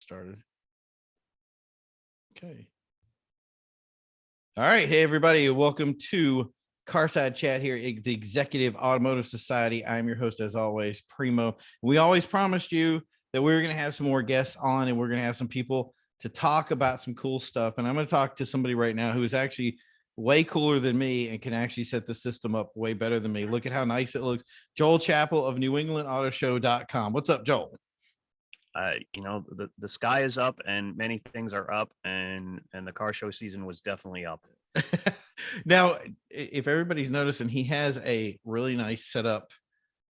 Started. Okay. All right. Hey, everybody. Welcome to Carside Chat here at the Executive Automotive Society. I'm your host, as always, Primo. We always promised you that we were going to have some more guests on and we're going to have some people to talk about some cool stuff. And I'm going to talk to somebody right now who is actually way cooler than me and can actually set the system up way better than me. Look at how nice it looks. Joel Chappell of NewEnglandAutoShow.com. What's up, Joel? The sky is up and many things are up, and the car show season was definitely up. Now, if everybody's noticing, he has a really nice setup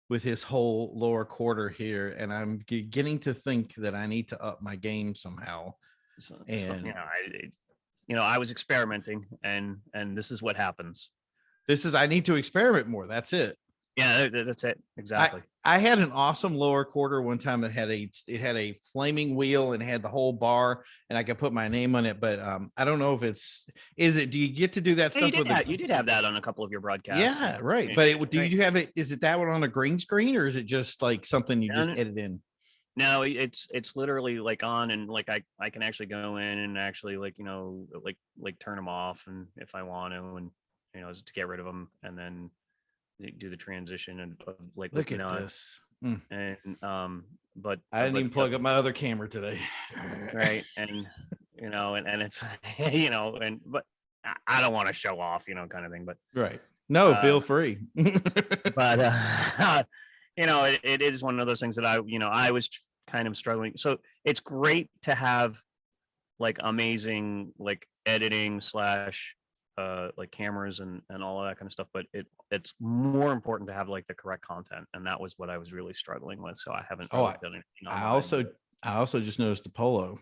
with his whole lower quarter here, and I'm beginning to think that I need to up my game somehow. I was experimenting, and this is what happens. I need to experiment more. That's it. Yeah, that's it. Exactly. I had an awesome lower quarter one time that had a flaming wheel and had the whole bar, and I could put my name on it. But I don't know if do you get to do that stuff? You did have that on a couple of your broadcasts. Yeah, right. But do you have it? Is it that one on a green screen, or is it just like something you just edit in? No, it's literally like on, and like I can actually go in and actually like turn them off, and if I want to, and to get rid of them, and then do the transition and like look at this. And but I didn't even plug up my other camera today. Right. And and it's but I don't want to show off, kind of thing, but right. No, feel free. But it is one of those things that I was kind of struggling. So it's great to have like amazing like editing / like cameras and all of that kind of stuff, but it's more important to have like the correct content, and that was what I was really struggling with. So I haven't really done anything. I also just noticed the polo.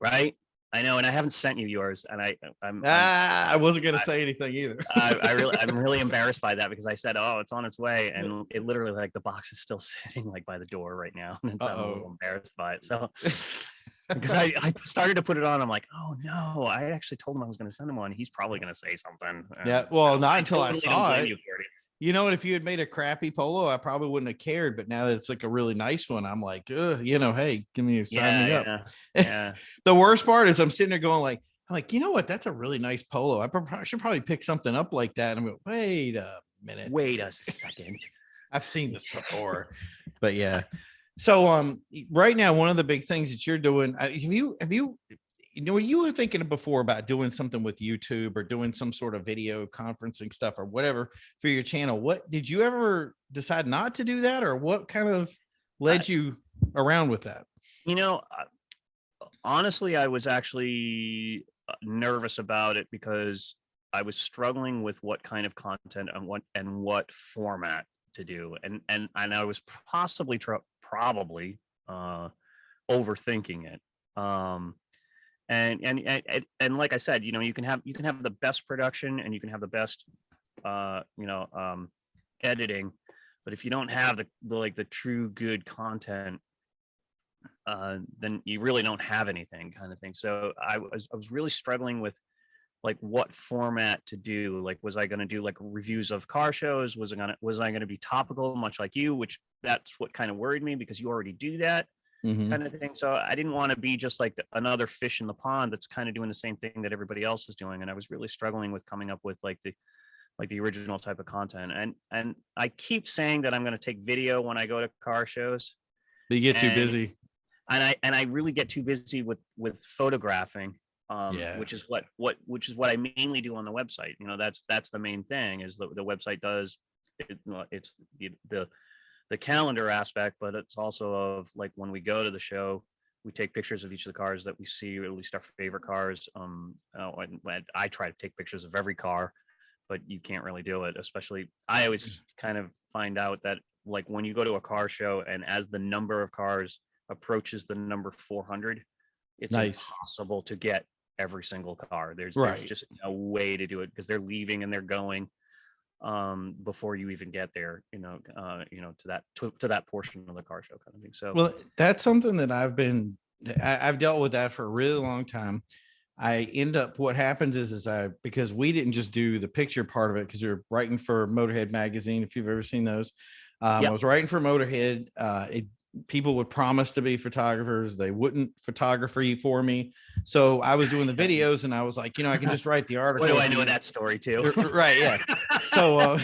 Right, I know, and I haven't sent you yours, and I wasn't gonna say anything either. I'm really embarrassed by that, because I said, oh, it's on its way, and it literally like the box is still sitting like by the door right now, and I'm a little embarrassed by it. So. Because I started to put it on, I'm like, oh no, I actually told him I was going to send him one. He's probably going to say something. Yeah, well, not until I saw it. You know what? If you had made a crappy polo, I probably wouldn't have cared. But now that it's like a really nice one, I'm like, hey, give me sign me up. Yeah. The worst part is I'm sitting there going I'm like, you know what? That's a really nice polo. I should probably pick something up like that. And I'm going, wait a minute. Wait a second. I've seen this before. But yeah. So right now, one of the big things that you're doing, have you you were thinking before about doing something with YouTube or doing some sort of video conferencing stuff or whatever for your channel? What did you ever decide not to do that, or what kind of led you around with that? Honestly, I was actually nervous about it because I was struggling with what kind of content and what format to do, and I was probably overthinking it. And like I said, you can have the best production and you can have the best editing, but if you don't have the true good content, then you really don't have anything, kind of thing. So I was really struggling with like what format to do. Like, was I going to do like reviews of car shows? Was I going to be topical, much like you, which that's what kind of worried me, because you already do that kind of thing. So I didn't want to be just like another fish in the pond that's kind of doing the same thing that everybody else is doing. And I was really struggling with coming up with like the original type of content. And I keep saying that I'm going to take video when I go to car shows. But you get too busy. And I really get too busy with photographing. Which is what I mainly do on the website. That's the main thing, is the website does it. It's the calendar aspect, but it's also of like when we go to the show, we take pictures of each of the cars that we see, or at least our favorite cars. And I try to take pictures of every car, but you can't really do it. Especially, I always kind of find out that like when you go to a car show, and as the number of cars approaches the number 400, it's impossible to get every single car. There's just no way to do it, because they're leaving and they're going before you even get there, to that portion of the car show kind of thing. So, well, that's something that I've dealt with that for a really long time. What happens is because we didn't just do the picture part of it, because you're writing for Motorhead magazine, if you've ever seen those. I was writing for Motorhead. people would promise to be photographers. They wouldn't photography for me. So I was doing the videos and I was like, I can just write the What do articles. I know that story too? Right. Yeah. So,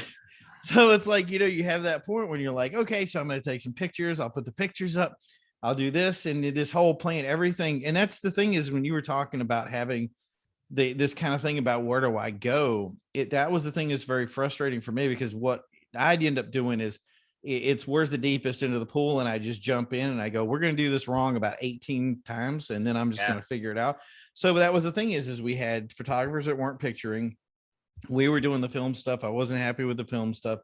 so it's like, you have that point when you're like, okay, so I'm going to take some pictures. I'll put the pictures up. I'll do this and this whole plan, everything. And that's the thing is when you were talking about having this kind of thing about where do I go, that was the thing that's very frustrating for me, because what I'd end up doing is it's where's the deepest into the pool. And I just jump in and I go, we're going to do this wrong about 18 times. And then I'm just going to figure it out. So that was the thing is we had photographers that weren't picturing. We were doing the film stuff. I wasn't happy with the film stuff.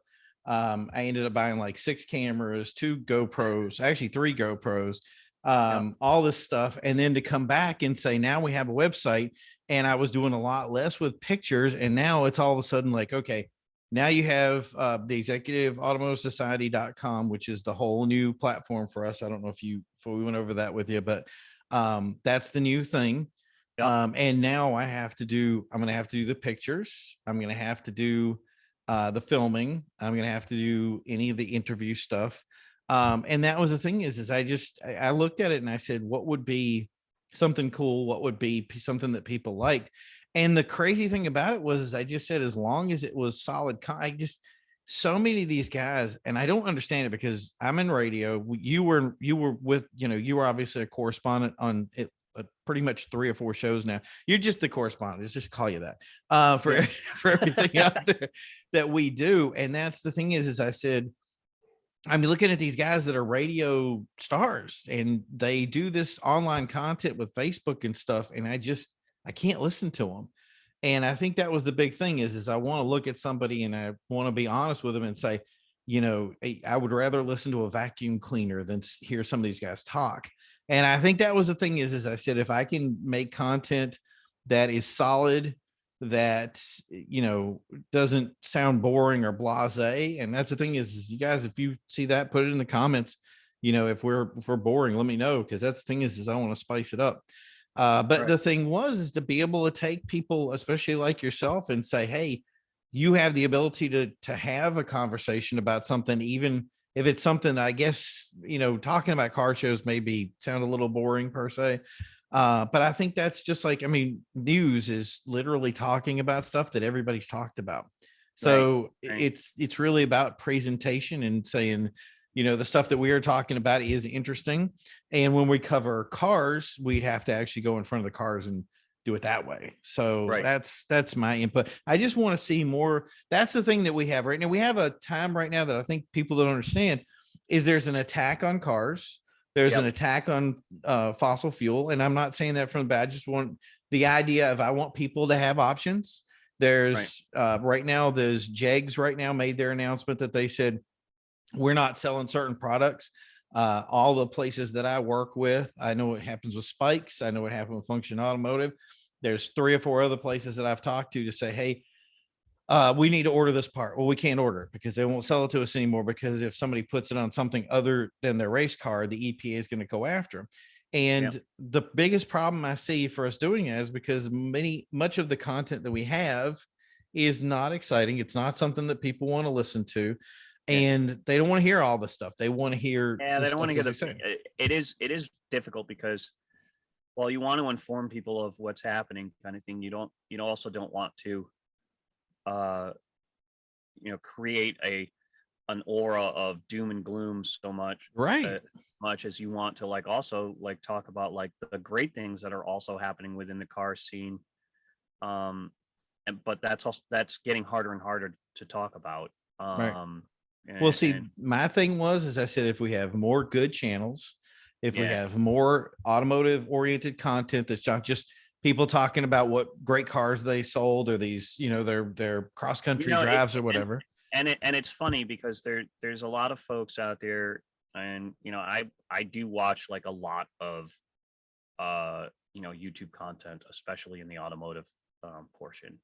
I ended up buying like 6 cameras, 2 GoPros, actually 3 GoPros, all this stuff. And then to come back and say, now we have a website, and I was doing a lot less with pictures. And now it's all of a sudden like, okay, now you have the executive automotive society.com, which is the whole new platform for us. I don't know if we went over that with you, but that's the new thing. And now I'm going to have to do the pictures. I'm going to have to do the filming. I'm going to have to do any of the interview stuff. And that was the thing is I looked at it and I said, what would be something cool? What would be something that people liked? And the crazy thing about it was, I just said, as long as it was solid, so many of these guys, and I don't understand it because I'm in radio. You were with, you were obviously a correspondent on it, pretty much 3 or 4 shows now. You're just the correspondent. Let's just call you that for for everything out there that we do. And that's the thing is I said, I'm looking at these guys that are radio stars and they do this online content with Facebook and stuff, and I can't listen to them. And I think that was the big thing is I want to look at somebody and I want to be honest with them and say, I would rather listen to a vacuum cleaner than hear some of these guys talk. And I think that was the thing is I said, if I can make content that is solid, that, doesn't sound boring or blasé. And that's the thing is you guys, if you see that, put it in the comments. If we're boring, let me know. Cause that's the thing is I want to spice it up. But the thing is to be able to take people, especially like yourself, and say, hey, you have the ability to have a conversation about something, even if it's something, I guess, talking about car shows maybe sound a little boring per se. But I think that's just like, news is literally talking about stuff that everybody's talked about. So it's really about presentation and saying, the stuff that we are talking about is interesting. And when we cover cars, we'd have to actually go in front of the cars and do it that way. So that's my input. I just want to see more. That's the thing that we have right now. We have a time right now that I think people don't understand is there's an attack on cars. There's an attack on fossil fuel. And I'm not saying that from the bad. I just want the idea of, I want people to have options. There's right now, there's JEGS right now made their announcement that they said, we're not selling certain products. All the places that I work with, I know what happens with Spikes. I know what happened with Function Automotive. There's 3 or 4 other places that I've talked to say, hey, we need to order this part. Well, we can't order it because they won't sell it to us anymore, because if somebody puts it on something other than their race car, the EPA is going to go after them. And the biggest problem I see for us doing it is because much of the content that we have is not exciting. It's not something that people want to listen to. And they don't want to hear all the stuff. They want to hear. They don't want to hear it is difficult because, well, you want to inform people of what's happening, kind of thing. You also don't want to, create an aura of doom and gloom so much, much as you want to also talk about the great things that are also happening within the car scene. But that's getting harder and harder to talk about. Well, see, my thing was, as I said, if we have more good channels, if we have more automotive oriented content, that's not just people talking about what great cars they sold or these, their cross country drives or whatever. And it's funny because there's a lot of folks out there, and I do watch a lot of YouTube content, especially in the automotive portion.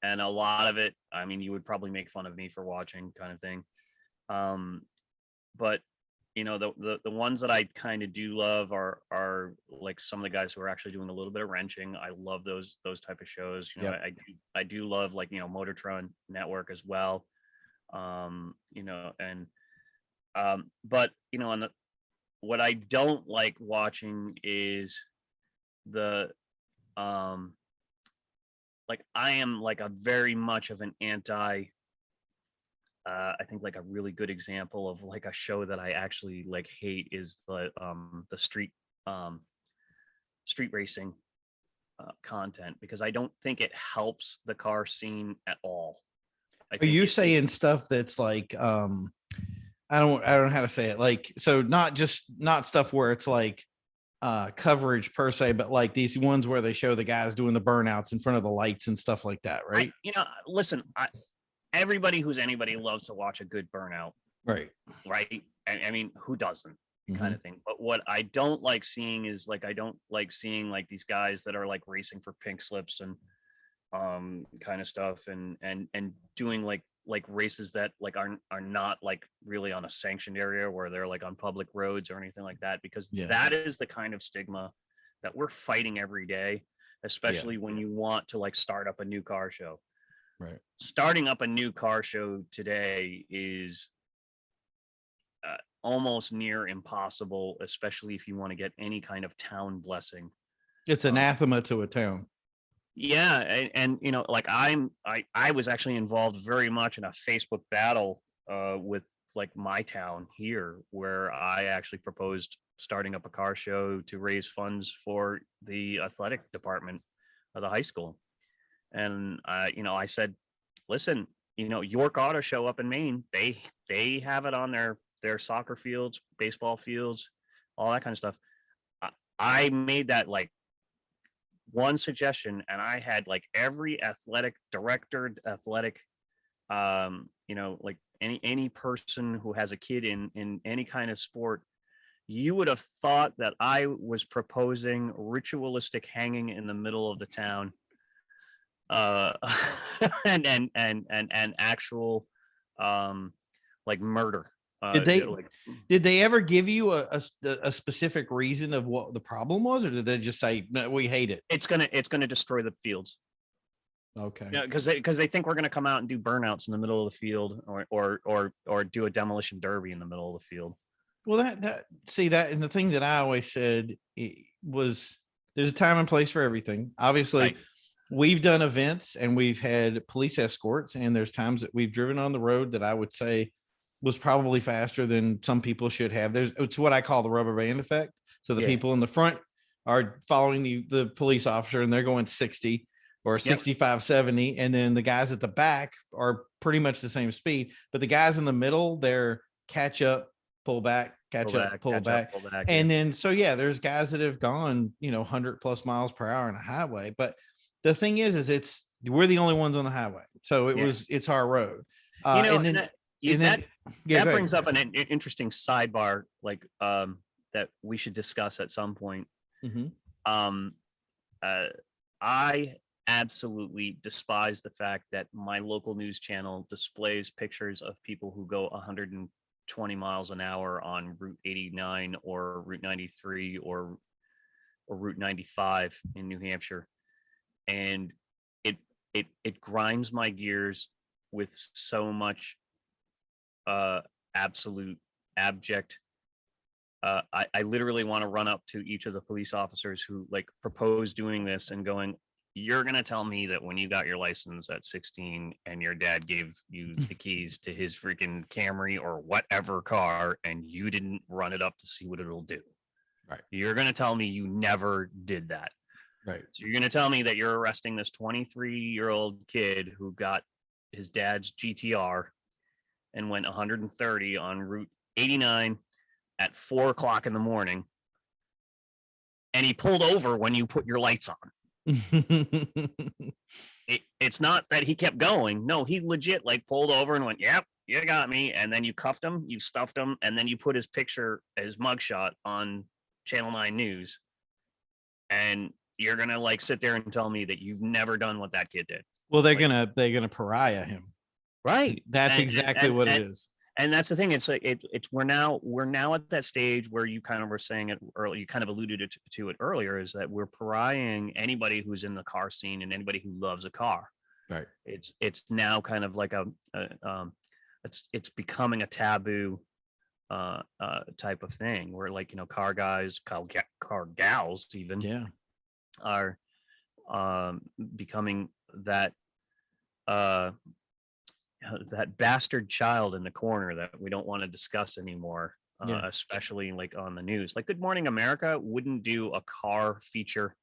And a lot of it, you would probably make fun of me for watching, kind of thing. But the ones that I kind of do love are some of the guys who are actually doing a little bit of wrenching. I love those type of shows. I do love Motortron Network as well. But on what I don't like watching is the like I am like a very much of an anti I think like a really good example of like a show that I actually like hate is the um street racing content, because I don't think it helps the car scene at all. I Are think you it saying stuff that's like I don't know how to say it, like, so not stuff where it's like coverage per se, but like these ones where they show the guys doing the burnouts in front of the lights and stuff like that, right? listen, everybody who's anybody loves to watch a good burnout, Right. right? I mean, who doesn't? Kind Mhm. of thing. But what I don't like seeing is like I don't like seeing like these guys that are like racing for pink slips and kind of stuff, and doing like races that like are not like really on a sanctioned area where they're like on public roads or anything like that, because Yeah. that is the kind of stigma that we're fighting every day, especially when you want to like start up a new car show. Right. Starting up a new car show today is almost near impossible, especially if you want to get any kind of town blessing. It's anathema to a town. Yeah, and like I was actually involved very much in a Facebook battle with like my town here, where I actually proposed starting up a car show to raise funds for the athletic department of the high school. And I said, listen, York Auto Show up in Maine, they have it on their soccer fields, baseball fields, all that kind of stuff. I made that like one suggestion, and I had like every athletic director, athletic, like any person who has a kid in any kind of sport. You would have thought that I was proposing ritualistic hanging in the middle of the town, uh, and actual, like murder. Did they Like did they ever give you a specific reason of what the problem was, or did they just say, no, we hate it? it's gonna destroy the fields. Okay. Yeah, because they think we're gonna come out and do burnouts in the middle of the field, or do a demolition derby in the middle of the field. Well, that see that, and the thing that I always said was there's a time and place for everything. Obviously, Right. we've done events and we've had police escorts, and there's times that we've driven on the road that I would say was probably faster than some people should have. It's what I call the rubber band effect. So the Yeah. people in the front are following the police officer and they're going 60 or Yep. 65, 70. And then the guys at the back are pretty much the same speed, but the guys in the middle, they're catch up, pull back, catch up, pull back. Pull back. And Yeah. then, so yeah, there's guys that have gone, 100 plus miles per hour on a highway. But the thing is we're the only ones on the highway. So Yeah. it's our road. And That brings up an interesting sidebar, like that we should discuss at some point. Mm-hmm. I absolutely despise the fact that my local news channel displays pictures of people who go 120 miles an hour on Route 89 or Route 93 or Route 95 in New Hampshire, and it grinds my gears with so much absolute abject. I literally want to run up to each of the police officers who like propose doing this and going, you're going to tell me that when you got your license at 16 and your dad gave you the keys to his freaking Camry or whatever car and you didn't run it up to see what it'll do. Right. You're going to tell me you never did that. Right. So you're going to tell me that you're arresting this 23-year-old kid who got his dad's GTR and went 130 on Route 89 at 4:00 in the morning, and he pulled over when you put your lights on. It's not that he kept going. No, he legit like pulled over and went, yep, you got me. And then you cuffed him, you stuffed him, and then you put his picture, his mugshot on Channel 9 News. And you're gonna like sit there and tell me that you've never done what that kid did. Well, they're gonna pariah him. Right. That's exactly what it is. And that's the thing. It's like we're now at that stage where you kind of were saying it earlier. You kind of alluded to it earlier, is that we're pariahing anybody who's in the car scene and anybody who loves a car. Right. It's now kind of like it's becoming a taboo type of thing, where like, car guys, car gals even are becoming that uh that bastard child in the corner that we don't want to discuss anymore, especially like on the news. Like Good Morning America wouldn't do a car feature.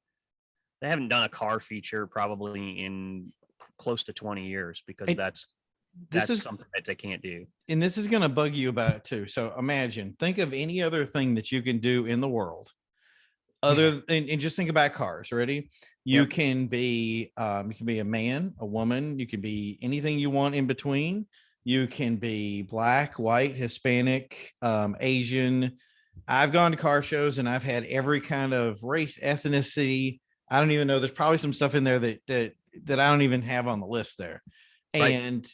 They haven't done a car feature probably in close to 20 years because that's something that they can't do. And this is going to bug you about it too. So think of any other thing that you can do in the world other and just think about cars. Ready? You can be a man, a woman, you can be anything you want in between. You can be black, white, Hispanic, Asian. I've gone to car shows and I've had every kind of race, ethnicity. I don't even know. There's probably some stuff in there that I don't even have on the list there. And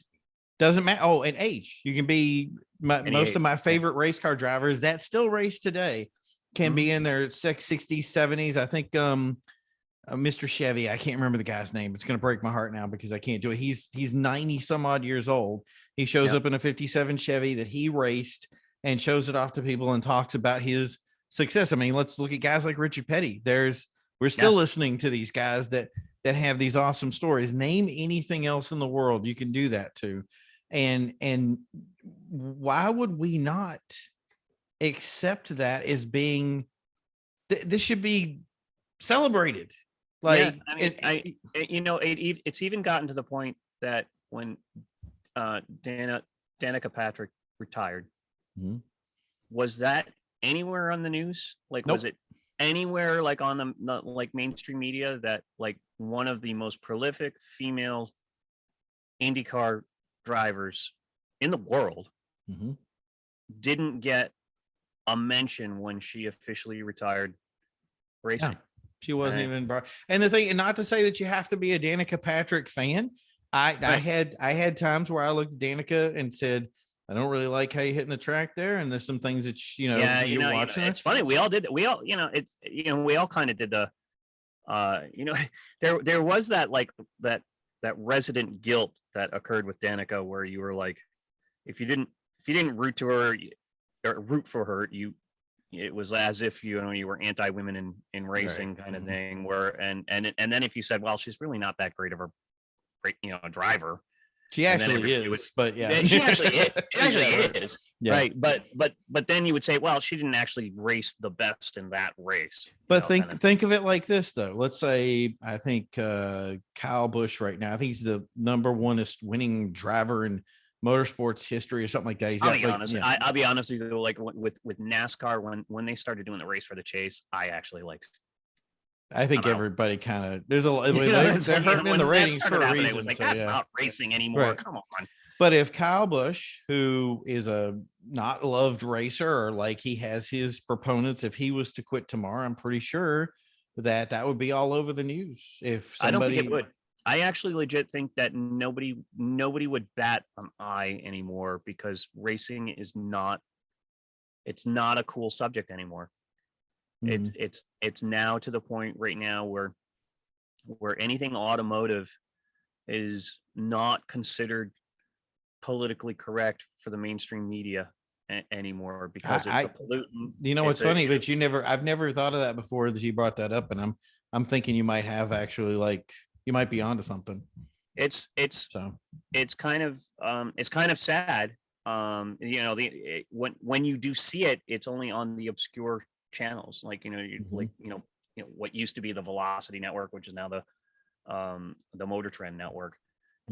doesn't matter. Oh, and age. You can be most of my favorite race car drivers that still race today can be in their 60s, 70s. I think Mr. Chevy, I can't remember the guy's name. It's going to break my heart now because I can't do it. He's 90 some odd years old. He shows up in a 57 Chevy that he raced and shows it off to people and talks about his success. I mean, let's look at guys like Richard Petty. We're still listening to these guys that have these awesome stories. Name anything else in the world you can do that to. And why would we not accept that as being this should be celebrated? Like it's even gotten to the point that when Danica Patrick retired, was that anywhere on the news? Like, was it anywhere like on the like mainstream media that like one of the most prolific female IndyCar drivers in the world didn't get a mention when she officially retired racing? She wasn't even brought. And the thing, and not to say that you have to be a Danica Patrick fan. I had times where I looked at Danica and said, I don't really like how you're hitting the track there. And there's some things that you're watching. It's funny. We all did. We all, we all kind of did the, there was that like that resident guilt that occurred with Danica, where you were like, if you didn't root to her or root for her, it was as if you were anti-women in racing kind of thing. Where and then if you said, well, she's really not that great of a driver. She actually is, but yeah, she actually is. Yeah. Right. But then you would say, well, she didn't actually race the best in that race. But think of it like this, though. Let's say, I think Kyle Busch right now, I think he's the number one-est winning driver in motorsports history or something like that. I'll be honest with you, like with NASCAR, when they started doing the race for the chase, I actually liked. I think everybody kind of they're hurting in the ratings for a reason. It was like, that's not racing anymore. Right. Come on. But if Kyle Busch, who is a not loved racer, or like he has his proponents, if he was to quit tomorrow, I'm pretty sure that would be all over the news. If somebody, I don't think it would. I actually legit think that nobody would bat an eye anymore, because racing is not a cool subject anymore. It's now to the point right now where anything automotive is not considered politically correct for the mainstream media anymore, because it's a pollutant. You know what's funny, but I've never thought of that before that you brought that up, and I'm thinking you might have actually, like, you might be onto something. It's kind of sad. When you do see it, it's only on the obscure channels, like what used to be the Velocity Network, which is now the Motor Trend Network,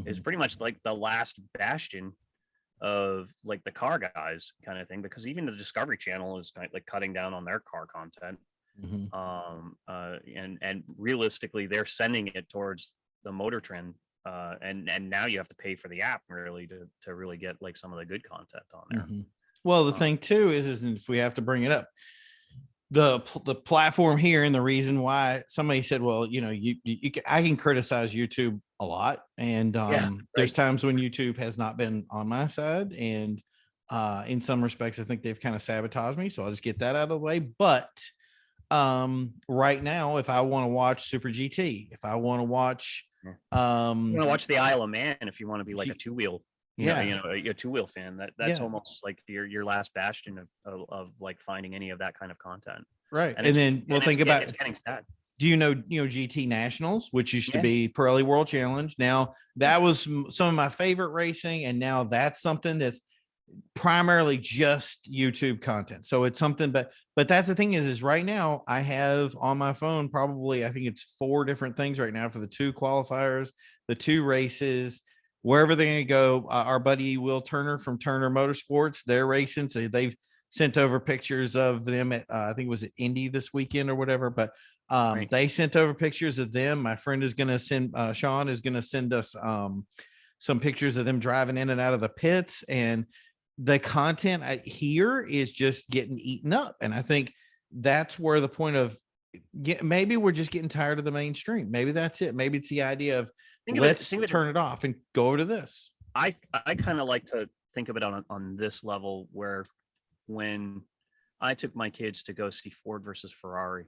is pretty much like the last bastion of like the car guys kind of thing, because even the Discovery Channel is kind of like cutting down on their car content. And realistically, they're sending it towards the Motor Trend, and now you have to pay for the app really to really get like some of the good content on there. Well, the thing too is if we have to bring it up, the platform here, and the reason why somebody said, well, I can criticize YouTube a lot, and there's times when YouTube has not been on my side, and in some respects I think they've kind of sabotaged me, so I'll just get that out of the way. But right now, if I want to watch Super GT, if I want to watch you want to watch the Isle of Man, if you want to be like a two-wheel a two-wheel fan. That's almost like your last bastion of like finding any of that kind of content. Right. And And then we'll think about, it's getting sad. do you know GT Nationals, which used to Yeah. be Pirelli World Challenge? Now that was some of my favorite racing, and now that's something that's primarily just YouTube content. So it's something, but that's the thing is right now I have on my phone probably, I think it's 4 different things right now for the 2 qualifiers, the 2 races, wherever they're going to go. Our buddy Will Turner from Turner Motorsports, they're racing, so they've sent over pictures of them at I think it was at Indy this weekend or whatever, but Right. they sent over pictures of them. My friend is going to send Sean is going to send us some pictures of them driving in and out of the pits, and the content here is just getting eaten up. And I think that's where the point of maybe we're just getting tired of the mainstream. Maybe that's it. Maybe it's the idea of let's turn it off and go over to this. I kind of like to think of it on this level, where when I took my kids to go see Ford versus Ferrari,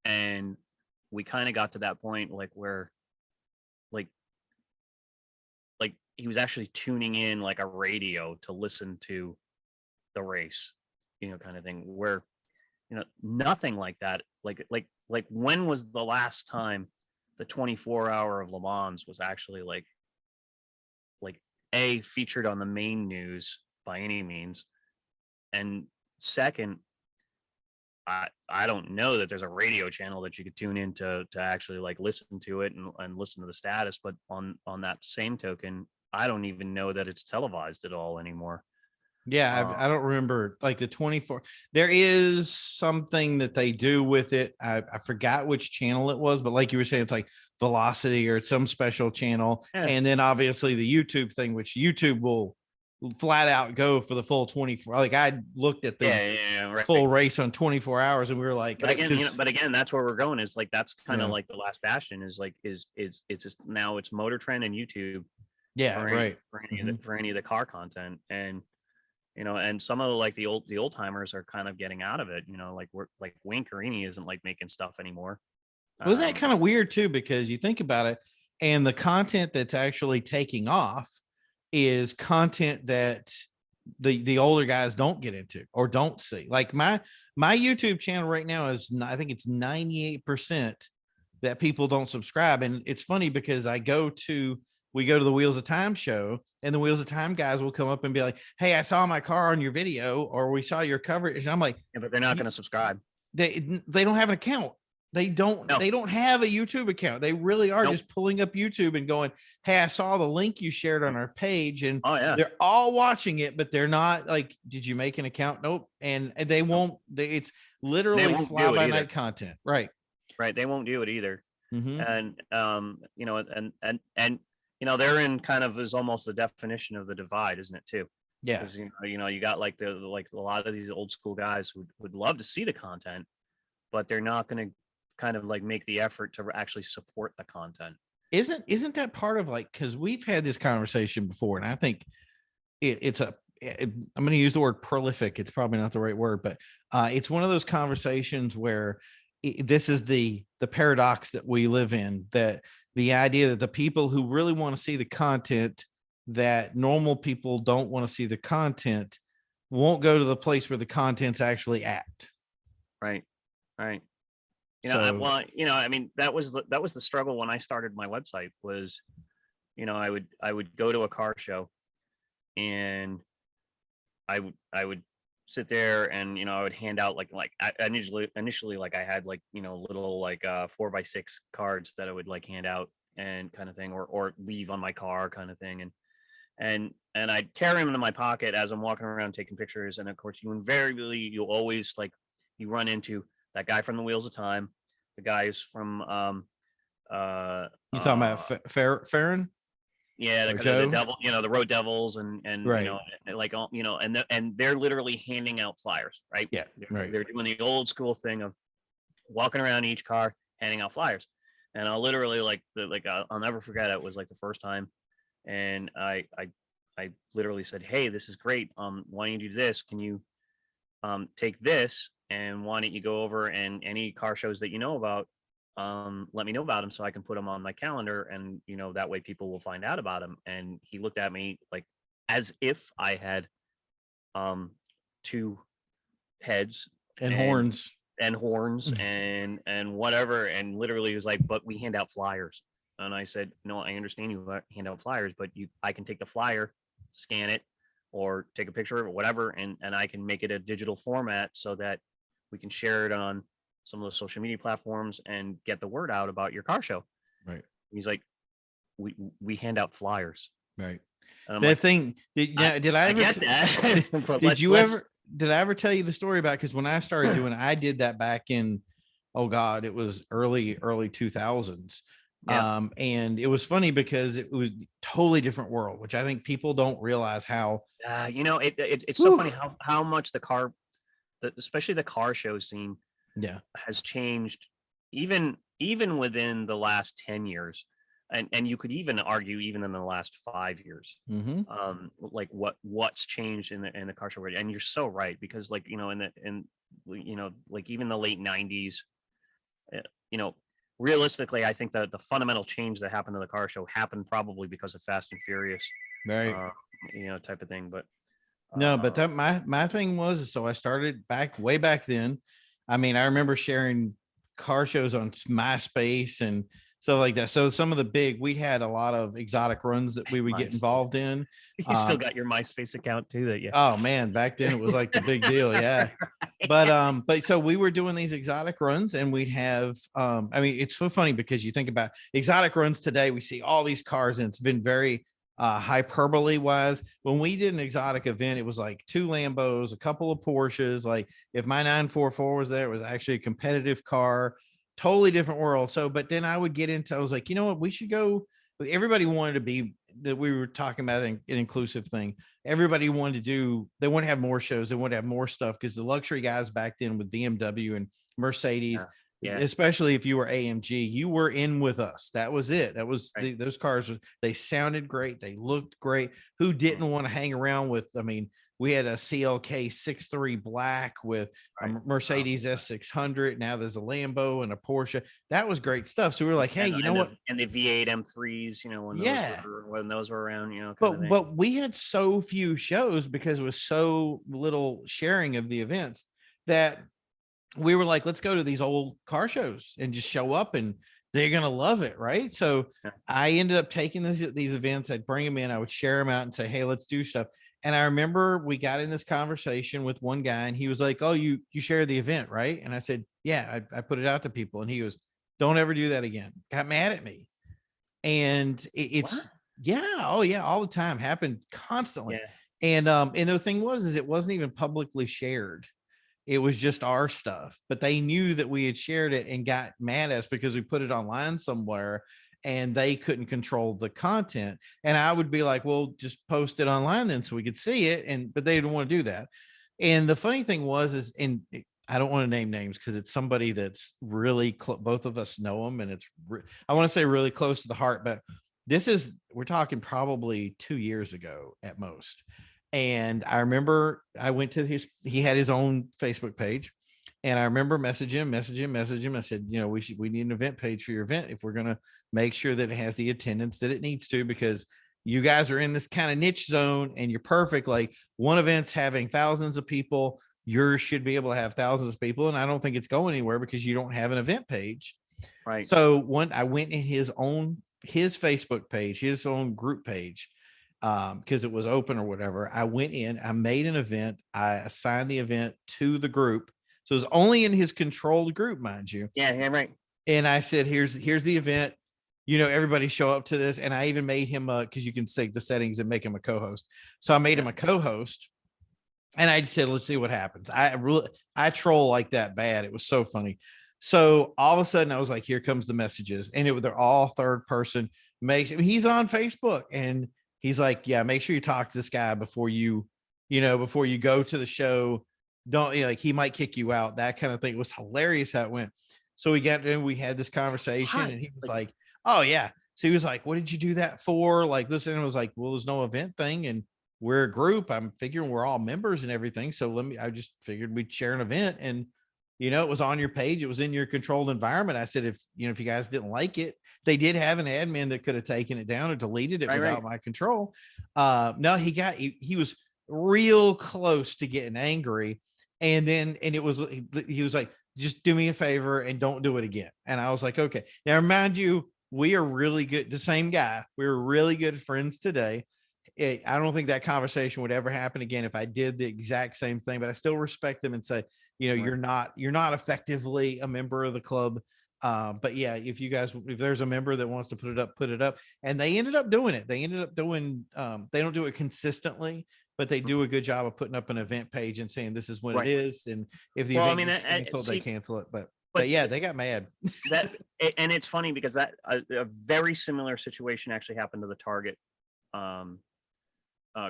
and we kind of got to that point like where like he was actually tuning in like a radio to listen to the race, kind of thing, where nothing like that. Like when was the last time the 24-hour of Le Mans was actually like A, featured on the main news by any means, and second, I don't know that there's a radio channel that you could tune in to actually like listen to it and listen to the status. But on that same token, I don't even know that it's televised at all anymore. Yeah, I don't remember like the 24. There is something that they do with it. I forgot which channel it was, but like you were saying, it's like Velocity or some special channel. Yeah. And then obviously the YouTube thing, which YouTube will flat out go for the full 24. Like I looked at the right. full race on 24 hours and we were like, but again, that's where we're going, is like, that's kind of like the last bastion is like, is it's just now it's Motor Trend and YouTube. Yeah, right. For any of the car content. And and some of the old timers are kind of getting out of it. Like we're like Wayne Carini isn't like making stuff anymore. Wasn't that kind of weird too? Because you think about it, and the content that's actually taking off is content that the older guys don't get into or don't see. Like my YouTube channel right now is, I think it's 98% that people don't subscribe. And it's funny because we go to the Wheels of Time show, and the Wheels of Time guys will come up and be like, "Hey, I saw my car on your video, or we saw your coverage." And I'm like, yeah, but they're not going to subscribe. They don't have an account. They don't have a YouTube account. They really are just pulling up YouTube and going, "Hey, I saw the link you shared on our page." And they're all watching it, but they're not like, "Did you make an account?" Nope. And they won't, it's literally fly by night content. Right. Right. They won't do it either. And, and therein kind of is almost the definition of the divide, isn't it too? Yeah. Because, you got like a lot of these old school guys who would love to see the content, but they're not going to kind of like make the effort to actually support the content. Isn't that part of like, because we've had this conversation before, and I think I'm going to use the word prolific. It's probably not the right word, but it's one of those conversations where this is the paradox that we live in, that the idea that the people who really want to see the content, that normal people don't want to see the content, won't go to the place where the content's actually at. Right. I mean, that was the struggle when I started my website was, I would go to a car show, and I would sit there and I would hand out like initially like I had like little like 4x6 cards that I would like hand out and kind of thing, or leave on my car kind of thing, and I'd carry them in my pocket as I'm walking around taking pictures. And of course you always like you run into that guy from the Wheels of Time, the guys from you talking about Farron? Yeah, the devil, the Road Devils, and right. like and they're literally handing out flyers, right? Yeah, They're doing the old school thing of walking around each car handing out flyers. And I'll literally I'll never forget it. It was like the first time, and I literally said, "Hey, this is great. Why don't you do this? Can you take this, and why don't you go over and any car shows that you know about, let me know about them so I can put them on my calendar, and that way people will find out about them. And he looked at me like as if I had two heads And and horns. horns and whatever, and literally was like, but we hand out flyers. And I said, no, I understand you hand out flyers, but I can take the flyer, scan it, or take a picture of it, whatever, and I can make it a digital format so that we can share it on some of the social media platforms and get the word out about your car show. Right. He's like, we hand out flyers. Right. And I'm That like, thing, did I I ever, get that. But did I ever tell you the story about, because when I started doing, I did that back in, oh God, it was early 2000s. Yeah. And it was funny because it was totally different world, which I think people don't realize how, it's so funny how much especially the car show scene yeah, has changed, even within the last 10 years, and you could even argue even in the last 5 years. mm-hmm. Like what's changed in the car show world. And you're so right, because like like even the late 90s, you know realistically, I think that the fundamental change that happened to the car show happened probably because of Fast and Furious, Right. type of thing. But No, but that my thing was, so I started way back then. I mean, I remember sharing car shows on MySpace and stuff like that. So some of the we had a lot of exotic runs that we would get MySpace. involved in. You still got your MySpace account too, that you Oh man, back then it was like the big deal. Yeah. But so we were doing these exotic runs, and we'd have I mean, it's so funny because you think about exotic runs today, we see all these cars, and it's been very hyperbole wise. When we did an exotic event, it was like 2 Lambos, a couple of Porsches. Like if my 944 was there, it was actually a competitive car, totally different world. So but then I would get into, I was like, you know what, we should go. Everybody wanted to be, that we were talking about an inclusive thing. Everybody wanted to do, they want to have more shows, they want to have more stuff, because the luxury guys back then with BMW and Mercedes, yeah. especially if you were AMG, you were in with us. That was it. That was Right. those cars, they sounded great, they looked great. Who didn't want to hang around with, I mean, we had a CLK 63 black with a Mercedes S600. Now there's a Lambo and a Porsche. That was great stuff. So we were like, hey, you know what? And the V8 M3s, when those were around, But we had so few shows because it was so little sharing of the events, that we were like, let's go to these old car shows and just show up, and they're going to love it. Right. So I ended up taking these events. I'd bring them in, I would share them out and say, hey, let's do stuff. And I remember we got in this conversation with one guy, and he was like, oh, you shared the event, right? And I said, yeah, I put it out to people. And he goes, don't ever do that again. Got mad at me. And it's, yeah, oh yeah, all the time, happened constantly. And the thing was, is it wasn't even publicly shared. It was just our stuff, but they knew that we had shared it and got mad at us because we put it online somewhere, and they couldn't control the content. And I would be like, well, just post it online then so we could see it. But they didn't want to do that. And the funny thing was, is, I don't want to name names because it's somebody that's really both of us know them, and it's I want to say really close to the heart, but we're talking probably 2 years ago at most. And I remember I went to he had his own Facebook page, and I remember messaging him. I said, we need an event page for your event if we're going to make sure that it has the attendance that it needs to, because you guys are in this kind of niche zone and you're perfect. Like one event's having thousands of people, yours should be able to have thousands of people. And I don't think it's going anywhere because you don't have an event page. Right. So I went in his Facebook page, his own group page, because it was open or whatever. I went in, I made an event, I assigned the event to the group. So it was only in his controlled group, mind you. Yeah, right. And I said, here's the event. Everybody show up to this. And I even made him because you can sync the settings and make him a co-host. So I made him a co-host. And I said, let's see what happens. I troll like that bad. It was so funny. So all of a sudden I was like, here comes the messages. And they're all third person. He's on Facebook, and he's like, yeah, make sure you talk to this guy before you go to the show. Don't, like, he might kick you out, that kind of thing. It was hilarious how it went. So we had this conversation, and he was like, oh yeah. So he was like, what did you do that for? Like, listen, it was like, well, there's no event thing, and we're a group. I'm figuring we're all members and everything. So I just figured we'd share an event. And it was on your page. It was in your controlled environment. I said, if if you guys didn't like it, they did have an admin that could have taken it down or deleted it without my control. No, he was real close to getting angry. And it was, he was like, just do me a favor and don't do it again. And I was like, okay. Now, remind you, we are really good. The same guy. We were really good friends today. I don't think that conversation would ever happen again if I did the exact same thing, but I still respect them and say, you're not effectively a member of the club. But yeah, if there's a member that wants to put it up. And they ended up doing it. They ended up doing, they don't do it consistently, but they do a good job of putting up an event page and saying this is what it is. And if the event gets canceled, they cancel it. But yeah, they got mad. And it's funny because that a very similar situation actually happened to the Target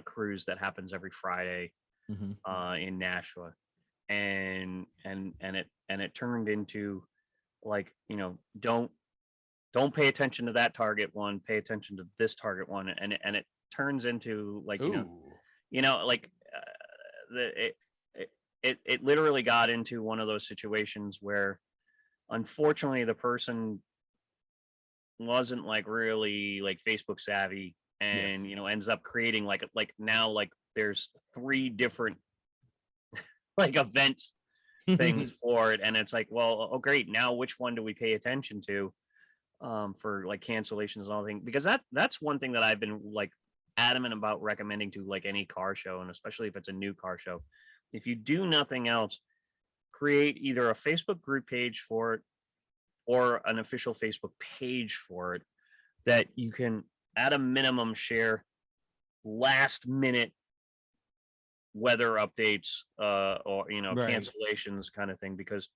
cruise that happens every Friday in Nashua. And it turned into like, don't pay attention to that Target one, pay attention to this Target one. And it turns into like, like it literally got into one of those situations where unfortunately the person wasn't like really like Facebook savvy and ends up creating like now like there's 3 different like events things for it, and it's like, well, oh great, now which one do we pay attention to for like cancellations and all things? Because that's one thing that I've been like adamant about recommending to like any car show, and especially if it's a new car show. If you do nothing else, create either a Facebook group page for it or an official Facebook page for it that you can at a minimum share last minute weather updates or cancellations kind of thing, because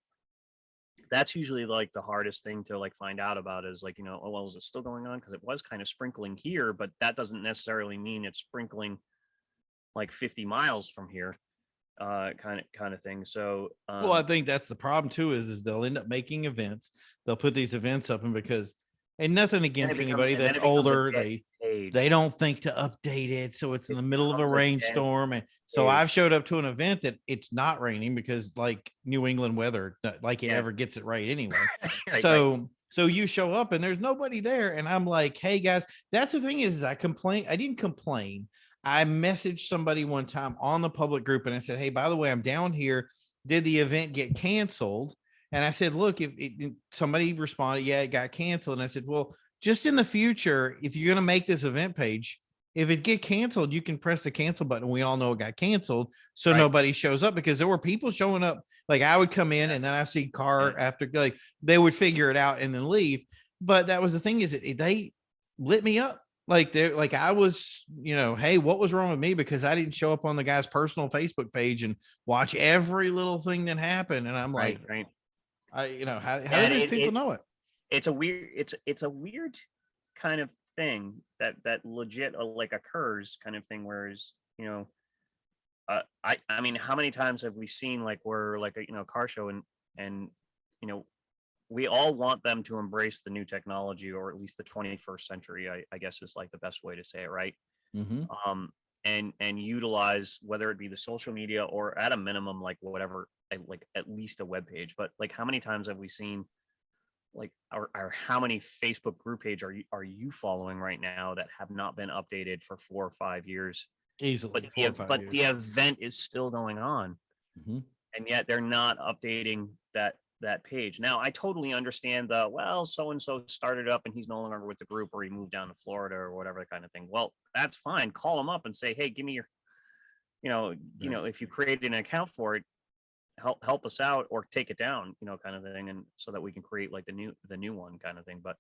that's usually like the hardest thing to like find out about is like, oh well, is it still going on? Because it was kind of sprinkling here, but that doesn't necessarily mean it's sprinkling like 50 miles from here, kind of thing. So well, I think that's the problem too, is they'll end up making events. They'll put these events up, and because, and nothing against anybody that's older, they don't think to update it. So it's in the middle of a rainstorm. And so I've showed up to an event that it's not raining because like New England weather, like it never gets it right anyway. So you show up and there's nobody there. And I'm like, hey guys, that's the thing is I didn't complain. I messaged somebody one time on the public group and I said, hey, by the way, I'm down here. Did the event get canceled? And I said, look, if somebody responded, yeah, it got canceled. And I said, well, just in the future, if you're going to make this event page, if it get canceled, you can press the cancel button. We all know it got canceled. So nobody shows up, because there were people showing up. Like I would come in and then I see car after, like they would figure it out and then leave. But that was the thing, is they lit me up. Like they're like, I was, hey, what was wrong with me? Because I didn't show up on the guy's personal Facebook page and watch every little thing that happened. And I'm like, how do these people know it? It's a weird kind of thing that legit like occurs kind of thing. Whereas, I mean, how many times have we seen like we're like a car show and we all want them to embrace the new technology, or at least the 21st century, I guess is like the best way to say it, right? And utilize, whether it be the social media or at a minimum, like whatever, like at least a web page. But like, how many times have we seen like, or how many Facebook group page are you following right now that have not been updated for 4 or 5 years? Easily, but the event is still going on, and yet they're not updating that page. Now, I totally understand so and so started up and he's no longer with the group, or he moved down to Florida or whatever kind of thing. Well, that's fine. Call them up and say, hey, give me your, if you created an account for it, help us out, or take it down, kind of thing, and so that we can create like the new one kind of thing. But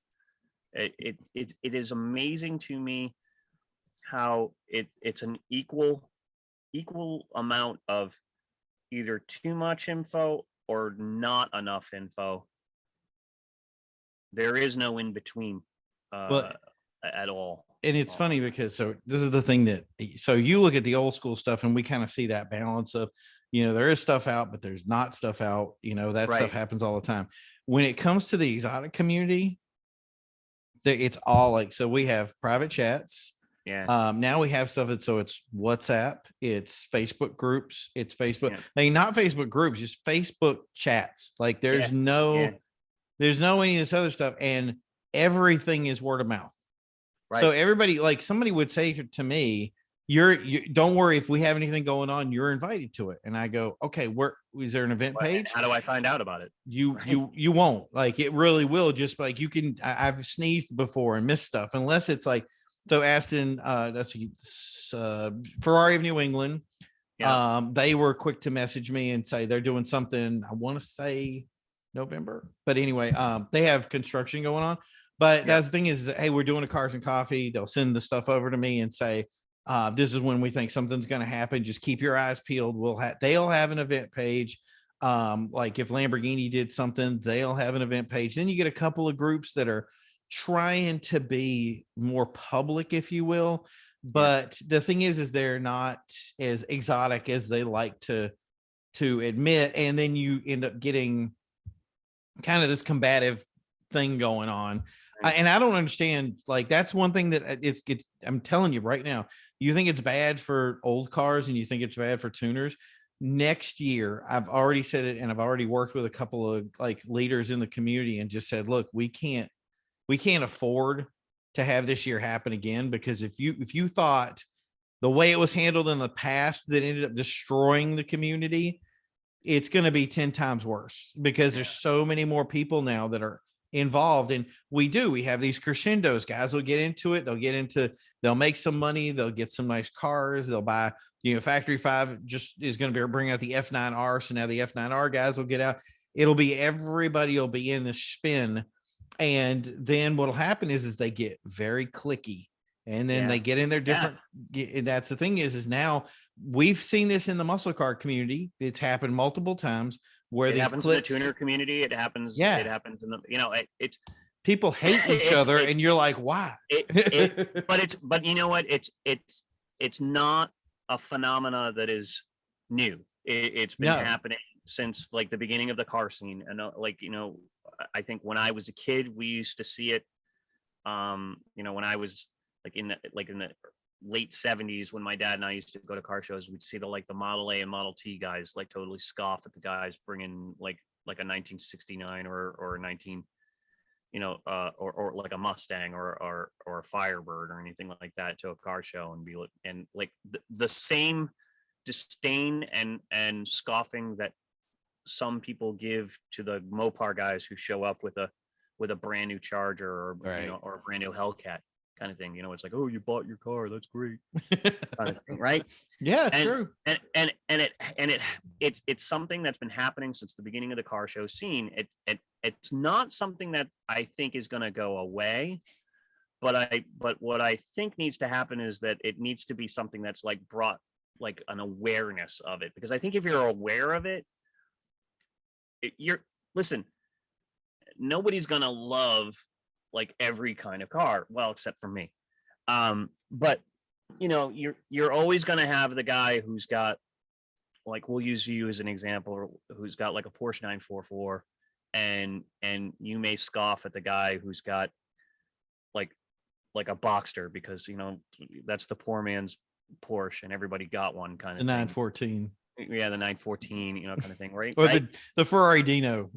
it is amazing to me how it's an equal amount of either too much info or not enough info. There is no in between at all. And it's funny because, so this is the thing so you look at the old school stuff and we kind of see that balance of, there is stuff out, but there's not stuff out, that stuff happens all the time. When it comes to the exotic community, it's all like, so we have private chats, Yeah. Now we have stuff so it's WhatsApp, it's Facebook groups, it's Facebook, Yeah. like not Facebook groups, just Facebook chats. Like there's Yeah. there's no any of this other stuff, and everything is word of mouth. So Right. everybody, like somebody would say to me, you don't worry, if we have anything going on, you're invited to it. And I go, okay, where is there an event And page? how do I find out about it? You won't. Like it really will. Just like you can, I've sneezed before and missed stuff, unless it's like, so Aston, that's Ferrari of New England. Yeah. They were quick to message me and say they're doing something, I want to say November, but anyway, they have construction going on. But that's the thing is, hey, we're doing a cars and coffee. They'll send the stuff over to me and say, this is when we think something's going to happen. Just keep your eyes peeled. They'll have an event page. Like if Lamborghini did something, they'll have an event page. Then you get a couple of groups that are trying to be more public, if you will. But the thing is they're not as exotic as they like to admit. And then you end up getting kind of this combative thing going on. And I don't understand, like, that's one thing that it's, I'm telling you right now, you think it's bad for old cars and you think it's bad for tuners. Next year, I've already said it, and I've already worked with a couple of like leaders in the community and just said, look, we can't afford to have this year happen again, because if you thought the way it was handled in the past that ended up destroying the community, it's going to be 10 times worse, because there's so many more people now that are involved. And we have these crescendos. Guys will get into it, they'll make some money, they'll get some nice cars, they'll buy, Factory 5 just is going to be bringing out the F9R, so now the F9R guys will get out. It'll be, everybody will be in the spin. And then what'll happen is they get very clicky, and then they get in their different. That's the thing is now we've seen this in the muscle car community. It's happened multiple times where it these happens clips, in the tuner community. It happens. It happens in the, it's people hate each other, and you're like, why? But you know what? It's not a phenomena that is new. It's been happening since like the beginning of the car scene. And I think when I was a kid, we used to see it. When I was in the late 70s, when my dad and I used to go to car shows, we'd see the Model A and Model T guys like totally scoff at the guys bringing like a 1969 or a 19, or like a Mustang or a Firebird or anything like that to a car show, and be like the same disdain and scoffing that some people give to the Mopar guys who show up with a brand new Charger or or a brand new Hellcat kind of thing. It's like, oh, you bought your car, that's great, kind of thing, right? Yeah, true. And it's something that's been happening since the beginning of the car show scene. It's not something that I think is going to go away, but what I think needs to happen is that it needs to be something that's like brought like an awareness of it, because I think if you're aware of it, listen, nobody's gonna love like every kind of car, well, except for me. But you're always gonna have the guy who's got, like, we'll use you as an example, who's got like a Porsche 944, and you may scoff at the guy who's got like a Boxster, because that's the poor man's Porsche and everybody got one, kind of the thing. 914. Yeah, the 914, kind of thing, right? Or the Ferrari Dino.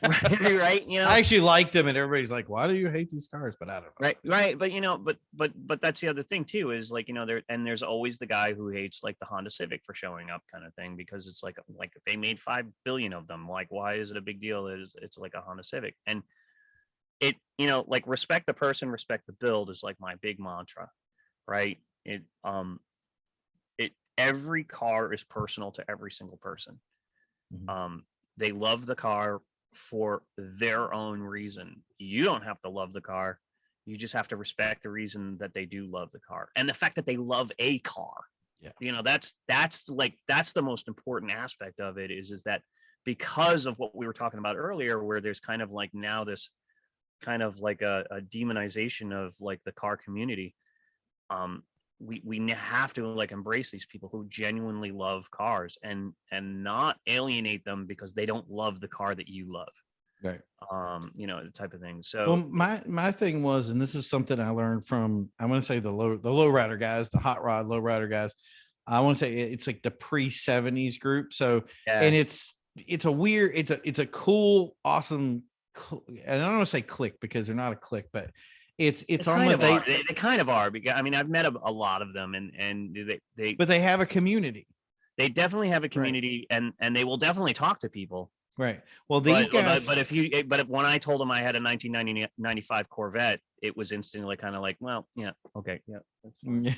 right. I actually liked them, and everybody's like, why do you hate these cars? But I don't know. Right. But that's the other thing too, is like, there's always the guy who hates like the Honda Civic for showing up, kind of thing, because it's like if they made 5 billion of them, like, why is it a big deal? It's like a Honda Civic. And it, like, respect the person, respect the build is like my big mantra, right? Every car is personal to every single person. Mm-hmm. They love the car for their own reason. You don't have to love the car. You just have to respect the reason that they do love the car, and the fact that they love a car. Yeah. That's the most important aspect of it, is that because of what we were talking about earlier, where there's kind of like now this kind of like a demonization of like the car community. We have to like embrace these people who genuinely love cars, and not alienate them because they don't love the car that you love. Right. The type of thing. Well, So my thing was, and this is something I learned from, I want to say the low rider guys, the hot rod low rider guys. I want to say it's like the pre-70s group. So, and yeah, it's a weird, it's a cool, awesome, and I don't want to say click because they're not a click, but they it's kind almost of are. They kind of are, because I mean I've met a lot of them, and but they have a community. they definitely have a Right. community, and they will definitely talk to people. Right. Well, these But guys, if you but if, when I told them I had a 1995 Corvette, it was instantly kind of like, well, yeah, okay, yeah, that's fine.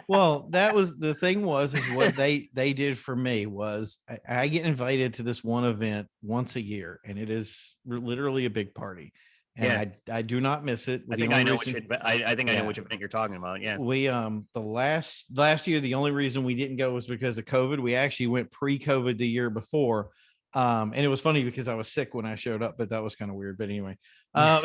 well, that was the thing is what they did for me was I get invited to this one event once a year, and it is literally a big party, and Yeah, I do not miss it. I The think only I know which reason, I think I know yeah, which event you're talking about. Yeah, we the last year, the only reason we didn't go was because of COVID. We actually went pre-COVID the year before. And it was funny because I was sick when I showed up, but that was kind of weird. But anyway, um,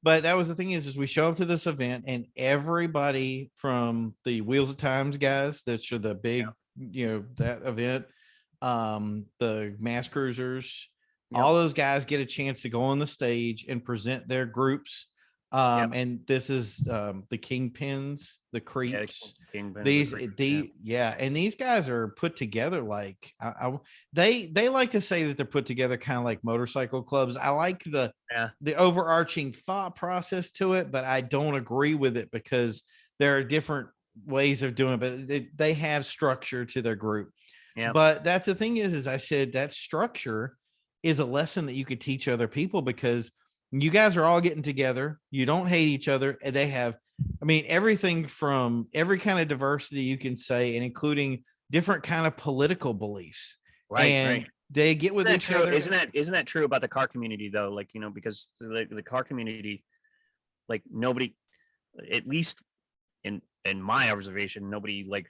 but that was the thing is we show up to this event and everybody from the Wheels of Times guys, that's the big, that event, the mass cruisers, yep, all those guys get a chance to go on the stage and present their groups. yep, And this is the Kingpins, the yeah. Creeps, Kingpins, the these creep. Yeah, yeah, and these guys are put together like they like to say that they're put together kind of like motorcycle clubs. I like yeah, the overarching thought process to it, but I don't agree with it because there are different ways of doing it, but they have structure to their group. yeah. But that's the thing is I said that structure is a lesson that you could teach other people because you guys are all getting together. You don't hate each other. And they have, I mean, everything from every kind of diversity you can say, and including different kind of political beliefs. Right, right. And they get with Isn't that each true? other. Isn't that true about the car community though? Like, because the car community, like nobody, at least in my observation, nobody like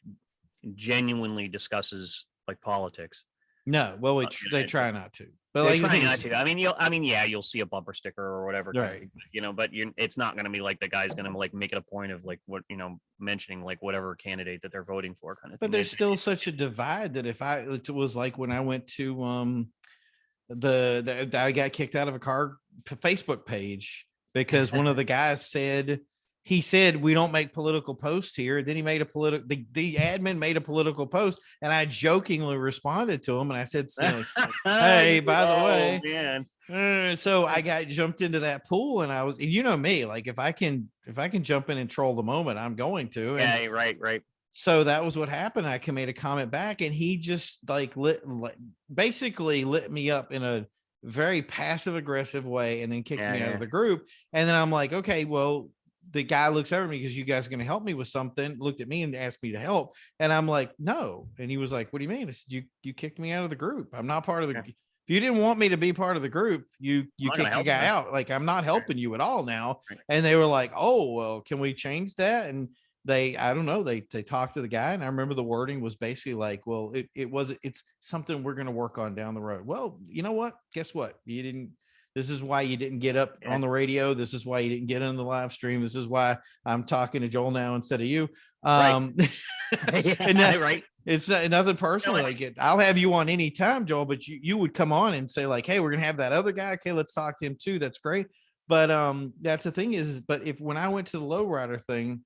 genuinely discusses like politics. No, well, they Like, try not to. But they're like the trying thing not is, to. Yeah, you'll see a bumper sticker or whatever kind of right. thing, but it's not going to be like the guy's going to like make it a point of like what, mentioning like whatever candidate that they're voting for kind of But thing. there's still such a divide that if it was like when I went to I got kicked out of a car Facebook page because one of the guys said he said we don't make political posts here. Then he made a political the admin made a political post, and I jokingly responded to him and I said, "Hey, by the Oh way." man. So I got jumped into that pool, and I was, you know me, like if I can jump in and troll the moment, I'm going to. And Yeah, right. so that was what happened. I made a comment back, and he just like basically lit me up in a very passive aggressive way, and then kicked me out of Yeah. the group. And then I'm like, okay, well, the guy looks over me because you guys are going to help me with something. Looked at me and asked me to help, and I'm like, no. And he was like, what do you mean? I said, you kicked me out of the group. I'm not part of the. Yeah. If you didn't want me to be part of the group, you I'm not gonna kicked the help you. guy out. Like I'm not Right, helping you at all now. right. And they were like, oh well, can we change that? And I don't know, they talked to the guy, and I remember the wording was basically like, well, it's something we're going to work on down the road. Well, you know what, guess what, you didn't, this is why you didn't get up Yeah. on the radio, this is why you didn't get on the live stream, this is why I'm talking to Joel now instead of you. Right. And that, Right. it's nothing personally, No, like I'll have you on any time, Joel, but you would come on and say like, hey, we're gonna have that other guy, okay, let's talk to him too, that's great. But that's the thing is, but if when I went to the lowrider thing,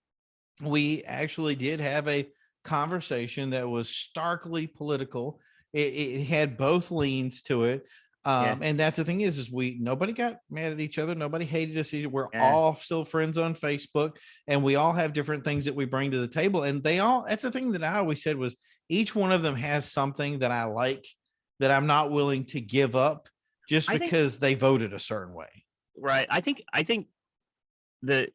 we actually did have a conversation that was starkly political. It had both leans to it. Yeah. And that's the thing is nobody got mad at each other. Nobody hated us. We're Yeah. all still friends on Facebook, and we all have different things that we bring to the table. And that's the thing that I always said was each one of them has something that I like that I'm not willing to give up just I think because they voted a certain way. right. I think the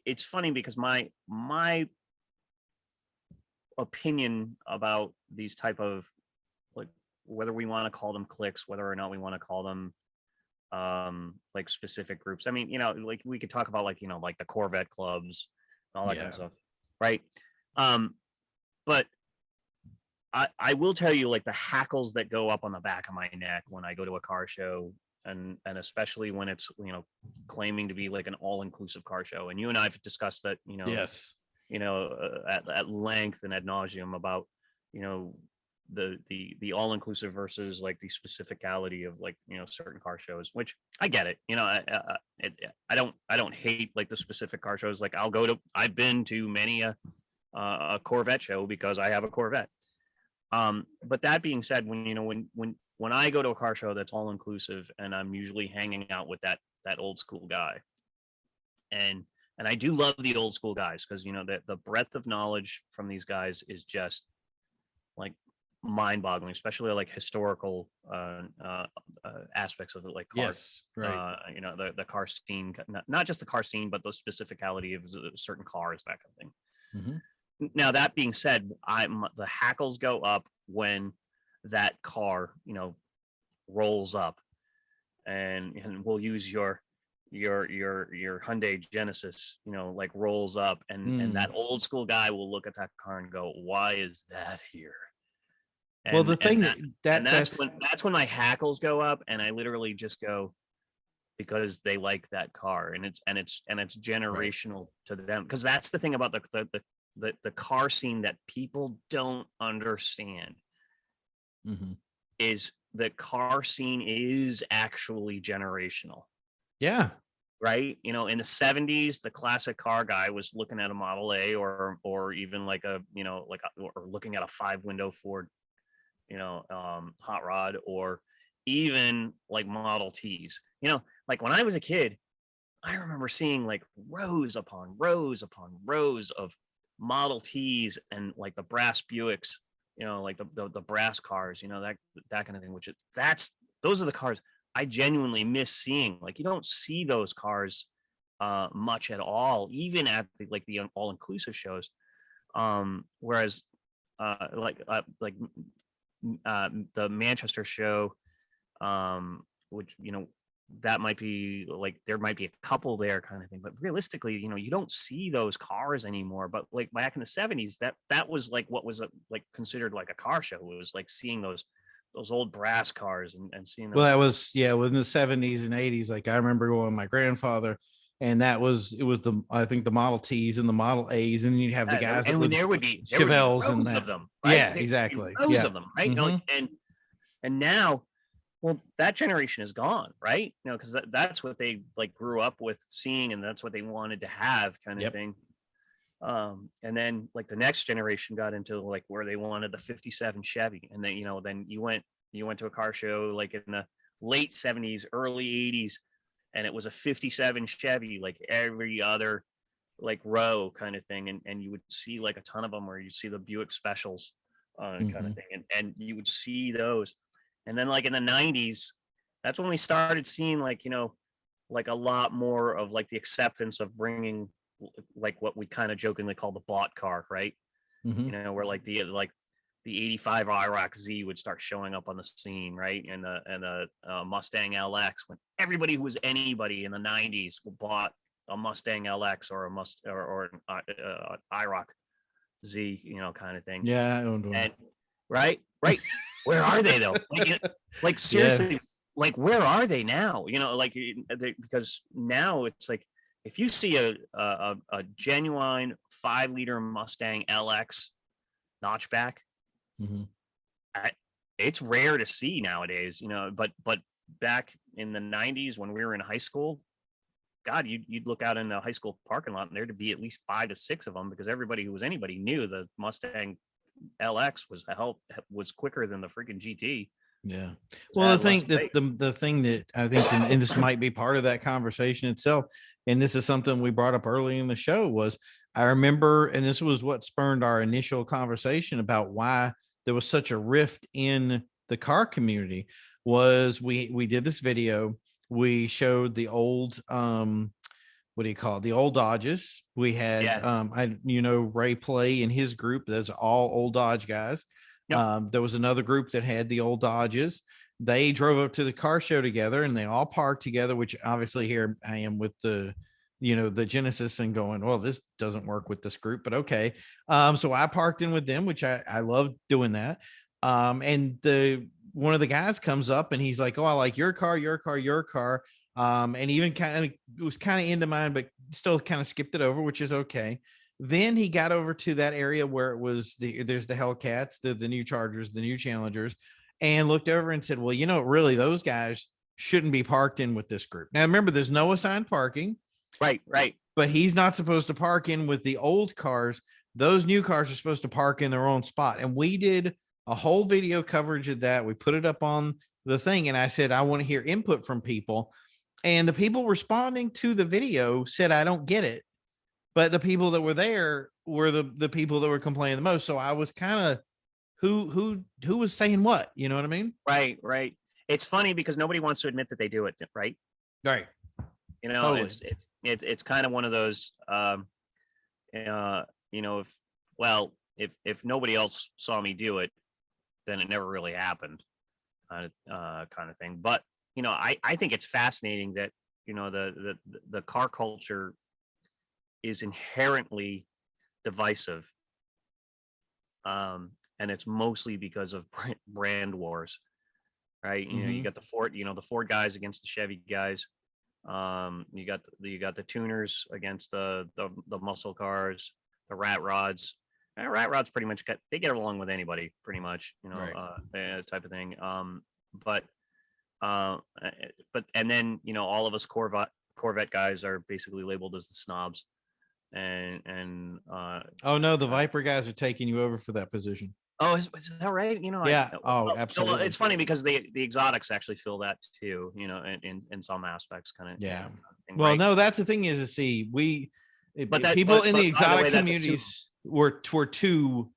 it's funny because my opinion about these type of, like, whether we want to call them cliques, whether or not we want to call them like specific groups. I mean, like we could talk about like, like the Corvette clubs, all that kind of Yeah. stuff, right? But I will tell you, like, the hackles that go up on the back of my neck when I go to a car show, and especially when it's claiming to be like an all-inclusive car show. And you and I have discussed that, Yes. at length and ad nauseum about, the all-inclusive versus like the specificality of like, you know, certain car shows, which I get it. You know, I don't hate like the specific car shows. Like I've been to many a Corvette show because I have a Corvette. But that being said, when, you know, when I go to a car show that's all inclusive, and I'm usually hanging out with that old school guy, and I do love the old school guys, because, you know, the breadth of knowledge from these guys is just like mind-boggling, especially like historical aspects of it, like car, Yes, right. you know, the car scene, not just the car scene, but the specificality of certain cars, that kind of thing. Now, that being said, the hackles go up when that car, you know, rolls up, and we'll use your Hyundai Genesis, you know, like rolls up, and that old school guy will look at that car and go, "Why is that here?" Well, the thing that's when my hackles go up, and I literally just go, because they like that car, and it's generational to them, because that's the thing about the car scene that people don't understand, is the car scene is actually generational. Yeah. Right. You know, in the 70s, the classic car guy was looking at a Model A, or even like a, you know, like or looking at a 5-window Ford, you know, hot rod, or even like Model Ts. You know, like when I was a kid, I remember seeing like rows upon rows upon rows of Model Ts, and like the brass Buicks, you know, like the brass cars, you know, that kind of thing, which those are the cars I genuinely miss seeing. Like, you don't see those cars much at all, even at the all-inclusive shows. Whereas the Manchester show, which, you know, that might be like, there might be a couple there, kind of thing, but realistically, you know, you don't see those cars anymore. But like back in the 70s, that was like what was like considered like a car show. It was like seeing those old brass cars, and seeing those. Well, that was, yeah, within the 70s and 80s. Like I remember going with my grandfather, and it was I think the Model Ts and the Model A's, and you'd have the guys that and when would there would be Chevelles and rows that. of them, right? Yeah, exactly. Rows Yeah. of them, right? You know, like, and now, well, that generation is gone, right? You know, because that's what they like grew up with seeing, and that's what they wanted to have, kind of thing. And then like the next generation got into like where they wanted the 57 Chevy, and then, you know, then you went to a car show like in the late 70s, early 80s, and it was a 57 Chevy, like every other like row, kind of thing, and you would see like a ton of them, where you'd see the Buick Specials kind of thing, and you would see those. And then like in the 90s, that's when we started seeing like, you know, like a lot more of like the acceptance of bringing like what we kind of jokingly call the bought car, right? You know, where like the 85 IROC Z would start showing up on the scene, right? And the Mustang LX, when everybody who was anybody in the 90s bought a Mustang LX or an IROC Z, you know, kind of thing. Yeah, I owned one. And right. Where are they though? Like, you know, like seriously, like where are they now? You know, like because now it's like, if you see a genuine 5-liter Mustang LX notchback, it's rare to see nowadays, you know. But back in the 90s, when we were in high school, God, you'd look out in the high school parking lot, and there'd be at least 5 to 6 of them, because everybody who was anybody knew the Mustang LX was quicker than the freaking GT. Yeah. Well, the thing that I think, and this might be part of that conversation itself, and this is something we brought up early in the show, was I remember, and this was what spurred our initial conversation about why there was such a rift in the car community, was we did this video. We showed the old what do you call it? The old Dodges. We had Ray Play and his group. Those are all old Dodge guys. There was another group that had the old Dodges. They drove up to the car show together, and they all parked together, which obviously here I am with the Genesis and going, well, this doesn't work with this group, but okay. So I parked in with them, which I love doing that. And one of the guys comes up and he's like, oh, I like your car. And even kind of was kind of into mine, but still kind of skipped it over, which is okay. Then he got over to that area where it was there's the Hellcats, the new Chargers, the new Challengers, and looked over and said, well, really those guys shouldn't be parked in with this group. Now remember, there's no assigned parking. Right. But he's not supposed to park in with the old cars. Those new cars are supposed to park in their own spot. And we did a whole video coverage of that. We put it up on the thing. And I said, I want to hear input from people. And the people responding to the video said, I don't get it. But the people that were there were the people that were complaining the most. So I was kind of who was saying what, you know what I mean? Right. It's funny because nobody wants to admit that they do it, right? Right. Totally. It's kind of one of those, if nobody else saw me do it, then it never really happened, kind of thing. But I think it's fascinating that the car culture is inherently divisive, and it's mostly because of brand wars, right? You got the Ford guys against the Chevy guys. You got the tuners against the muscle cars, the rat rods. Rat rods pretty much they get along with anybody pretty much, type of thing. But and then all of us Corvette guys are basically labeled as the snobs, and oh no, the Viper guys are taking you over for that position. Oh, is that right? Yeah. Absolutely. Well, it's funny because the exotics actually feel that too, in some aspects, kind of. Yeah. Thing, well, right? No, that's the thing is to see people in the exotic communities were too.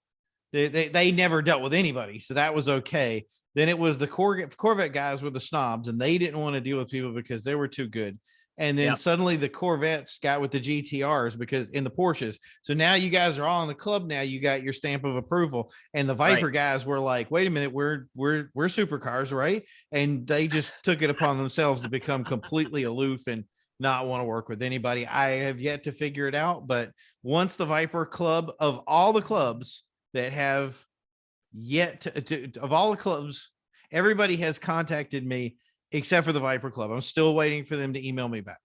They never dealt with anybody, so that was okay. Then it was the Corvette guys were the snobs, and they didn't want to deal with people because they were too good. And then suddenly the Corvettes got with the GTRs because in the Porsches. So now you guys are all in the club. Now you got your stamp of approval. And the Viper guys were like, wait a minute, we're supercars, right? And they just took it upon themselves to become completely aloof and not want to work with anybody. I have yet to figure it out. But once the Viper club, of all the clubs that have yet of all the clubs, everybody has contacted me except for the Viper Club. I'm still waiting for them to email me back.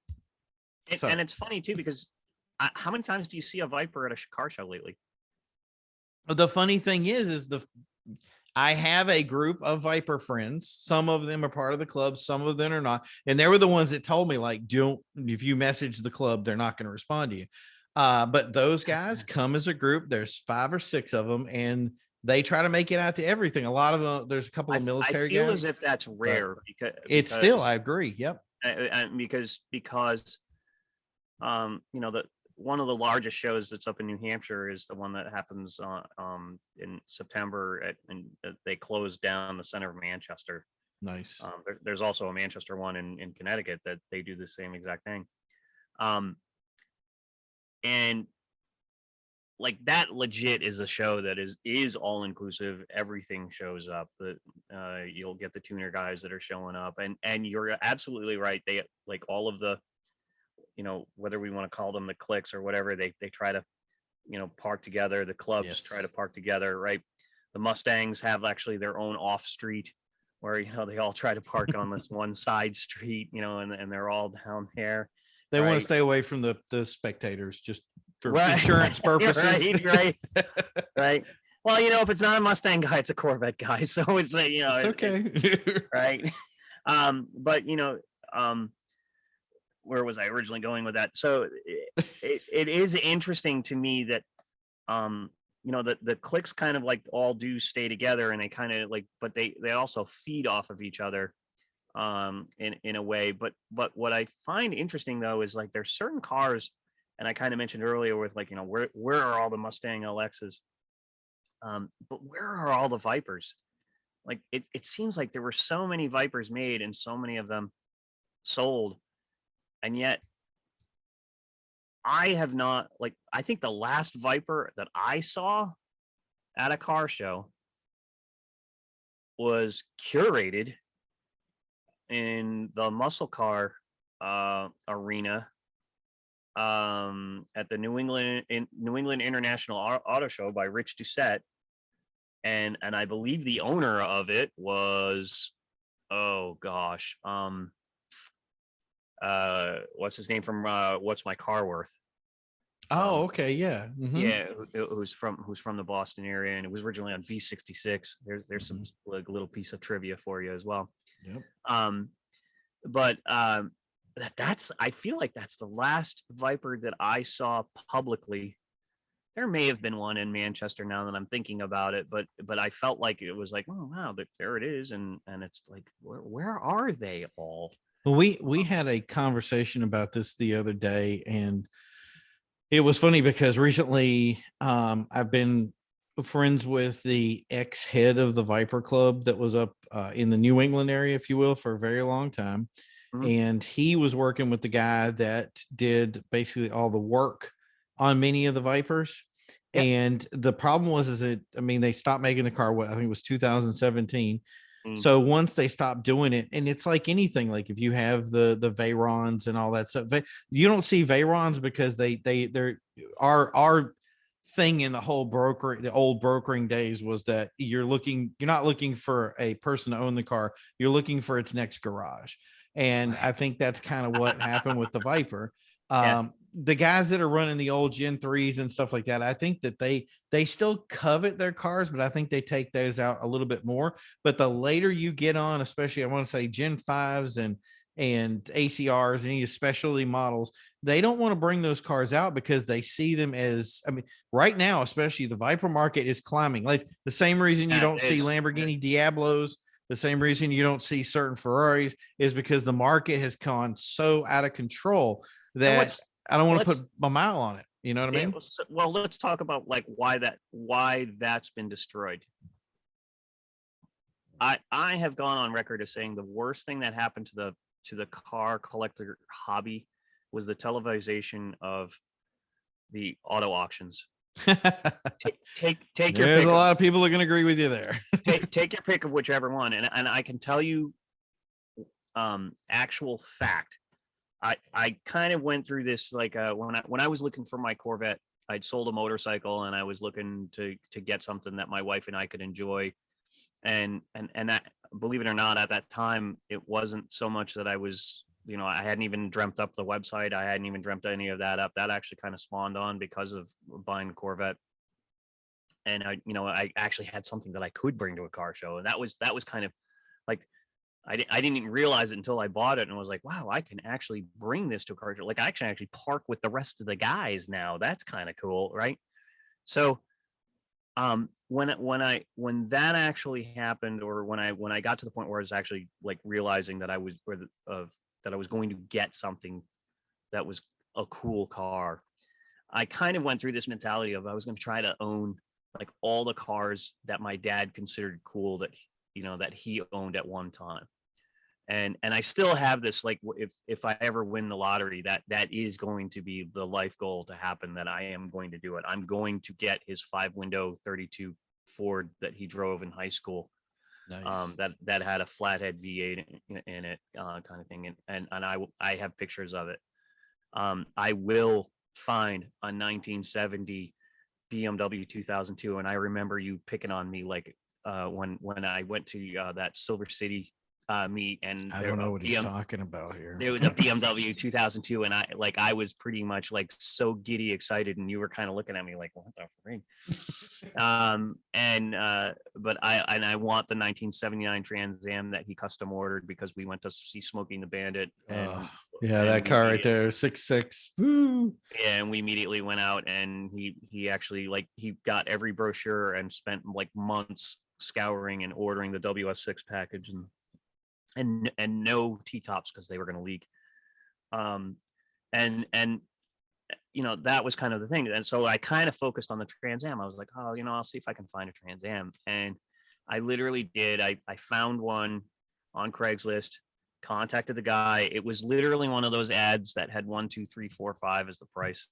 And it's funny too, because how many times do you see a Viper at a car show lately? The funny thing is I have a group of Viper friends. Some of them are part of the club. Some of them are not. And they were the ones that told me, like, if you message the club, they're not going to respond to you. But those guys come as a group. There's 5 or 6 of them, and they try to make it out to everything. A lot of them, there's a couple of military guys. I feel as if that's rare because it's still, I agree. Yep. And because one of the largest shows that's up in New Hampshire is the one that happens in September and they closed down the center of Manchester. Nice. There's also a Manchester one in Connecticut that they do the same exact thing. And like that legit is a show that is all inclusive. Everything shows up. That you'll get the tuner guys that are showing up, and you're absolutely right. They like all of the, whether we want to call them the cliques or whatever, they try to, park together. The clubs try to park together, right? The Mustangs have actually their own off street where they all try to park on this one side street, and they're all down there. They want to stay away from the spectators just for insurance purposes. Right. Well, if it's not a Mustang guy, it's a Corvette guy. So it's it's okay. Right. But where was I originally going with that? So it is interesting to me that the cliques kind of like all do stay together, and they kind of like, but they also feed off of each other in a way. But what I find interesting though is like there's certain cars, and I kind of mentioned earlier with like, where are all the Mustang LXs? But where are all the Vipers? Like it seems like there were so many Vipers made and so many of them sold, and yet I have not, like, I think the last Viper that I saw at a car show was curated in the muscle car arena at the New England International Auto Show by Rich Doucette, and I believe the owner of it was, oh gosh, what's his name from What's My Car Worth? Oh, okay, yeah. Yeah, who's from the Boston area, and it was originally on V66. There's some like little piece of trivia for you as well. Yep. Um, but that's I feel like that's the last Viper that I saw publicly. There may have been one in Manchester now that I'm thinking about it, but I felt like it was like, oh wow, there it is, and it's like, where are they all? Well, we had a conversation about this the other day, and it was funny because recently I've been friends with the ex-head of the Viper Club that was up in the New England area, if you will, for a very long time. Mhm. And he was working with the guy that did basically all the work on many of the Vipers. Yeah. And the problem was, I mean, they stopped making the car. What I think it was 2017. Mm. So once they stopped doing it, and it's like anything, like if you have the Veyrons and all that stuff, you don't see Veyrons because they're our thing in the whole the old brokering days was that you're not looking for a person to own the car, you're looking for its next garage. And I think that's kind of what happened with the Viper. Yeah. The guys that are running the old Gen 3s and stuff like that, I think that they still covet their cars, but I think they take those out a little bit more. But the later you get on, especially I want to say Gen 5s and ACRs, any specialty models, they don't want to bring those cars out because they see them as, I mean, right now, especially the Viper market is climbing. Like the same reason you Yeah, don't it see is. Lamborghini Diablos, the same reason you don't see certain Ferraris is because the market has gone so out of control And that I don't want to let's put my mile on it. You know what I yeah, mean? well, let's talk about like why that's been destroyed. I have gone on record as saying the worst thing that happened to the car collector hobby was the televisation of the auto auctions. Take your There's pick a of lot of people that can agree with you there. take your pick of whichever one, and I can tell you actual fact. I kind of went through this like when I was looking for my Corvette. I'd sold a motorcycle and I was looking to get something that my wife and I could enjoy, and that, believe it or not, at that time it wasn't so much that I was, I hadn't even dreamt up the website. I hadn't even dreamt any of that up. That actually kind of spawned on because of buying a Corvette. And I actually had something that I could bring to a car show, and that was kind of like I didn't even realize it until I bought it and was like, wow, I can actually bring this to a car show. Like I can actually park with the rest of the guys now. That's kind of cool, right? So when that actually happened, or when I got to the point where I was actually like realizing that I was that I was going to get something that was a cool car, I kind of went through this mentality of I was going to try to own like all the cars that my dad considered cool that that he owned at one time. And I still have this, like, if I ever win the lottery, that is going to be the life goal to happen, that I am going to do it. I'm going to get his 5-window 32 Ford that he drove in high school. Nice. That had a flathead V8 in it, kind of thing, and I have pictures of it. I will find a 1970 BMW 2002, and I remember you picking on me like when I went to that Silver City meet, and I there don't know what he's talking about here. there was a BMW 2002, and I was pretty much like so giddy excited, and you were kind of looking at me like, what the frig? But I want the 1979 Trans Am that he custom ordered because we went to see Smoking the Bandit, and yeah, and that we car right there, 6.6. Woo. yeah, and we immediately went out, and he actually, like, he got every brochure and spent like months scouring and ordering the WS6 package, and no T-tops because they were going to leak. And that was kind of the thing. And so I kind of focused on the Trans Am. I was like, oh, I'll see if I can find a Trans Am. And I literally did. I found one on Craigslist, contacted the guy. It was literally one of those ads that had 1, 2, 3, 4, 5 as the price.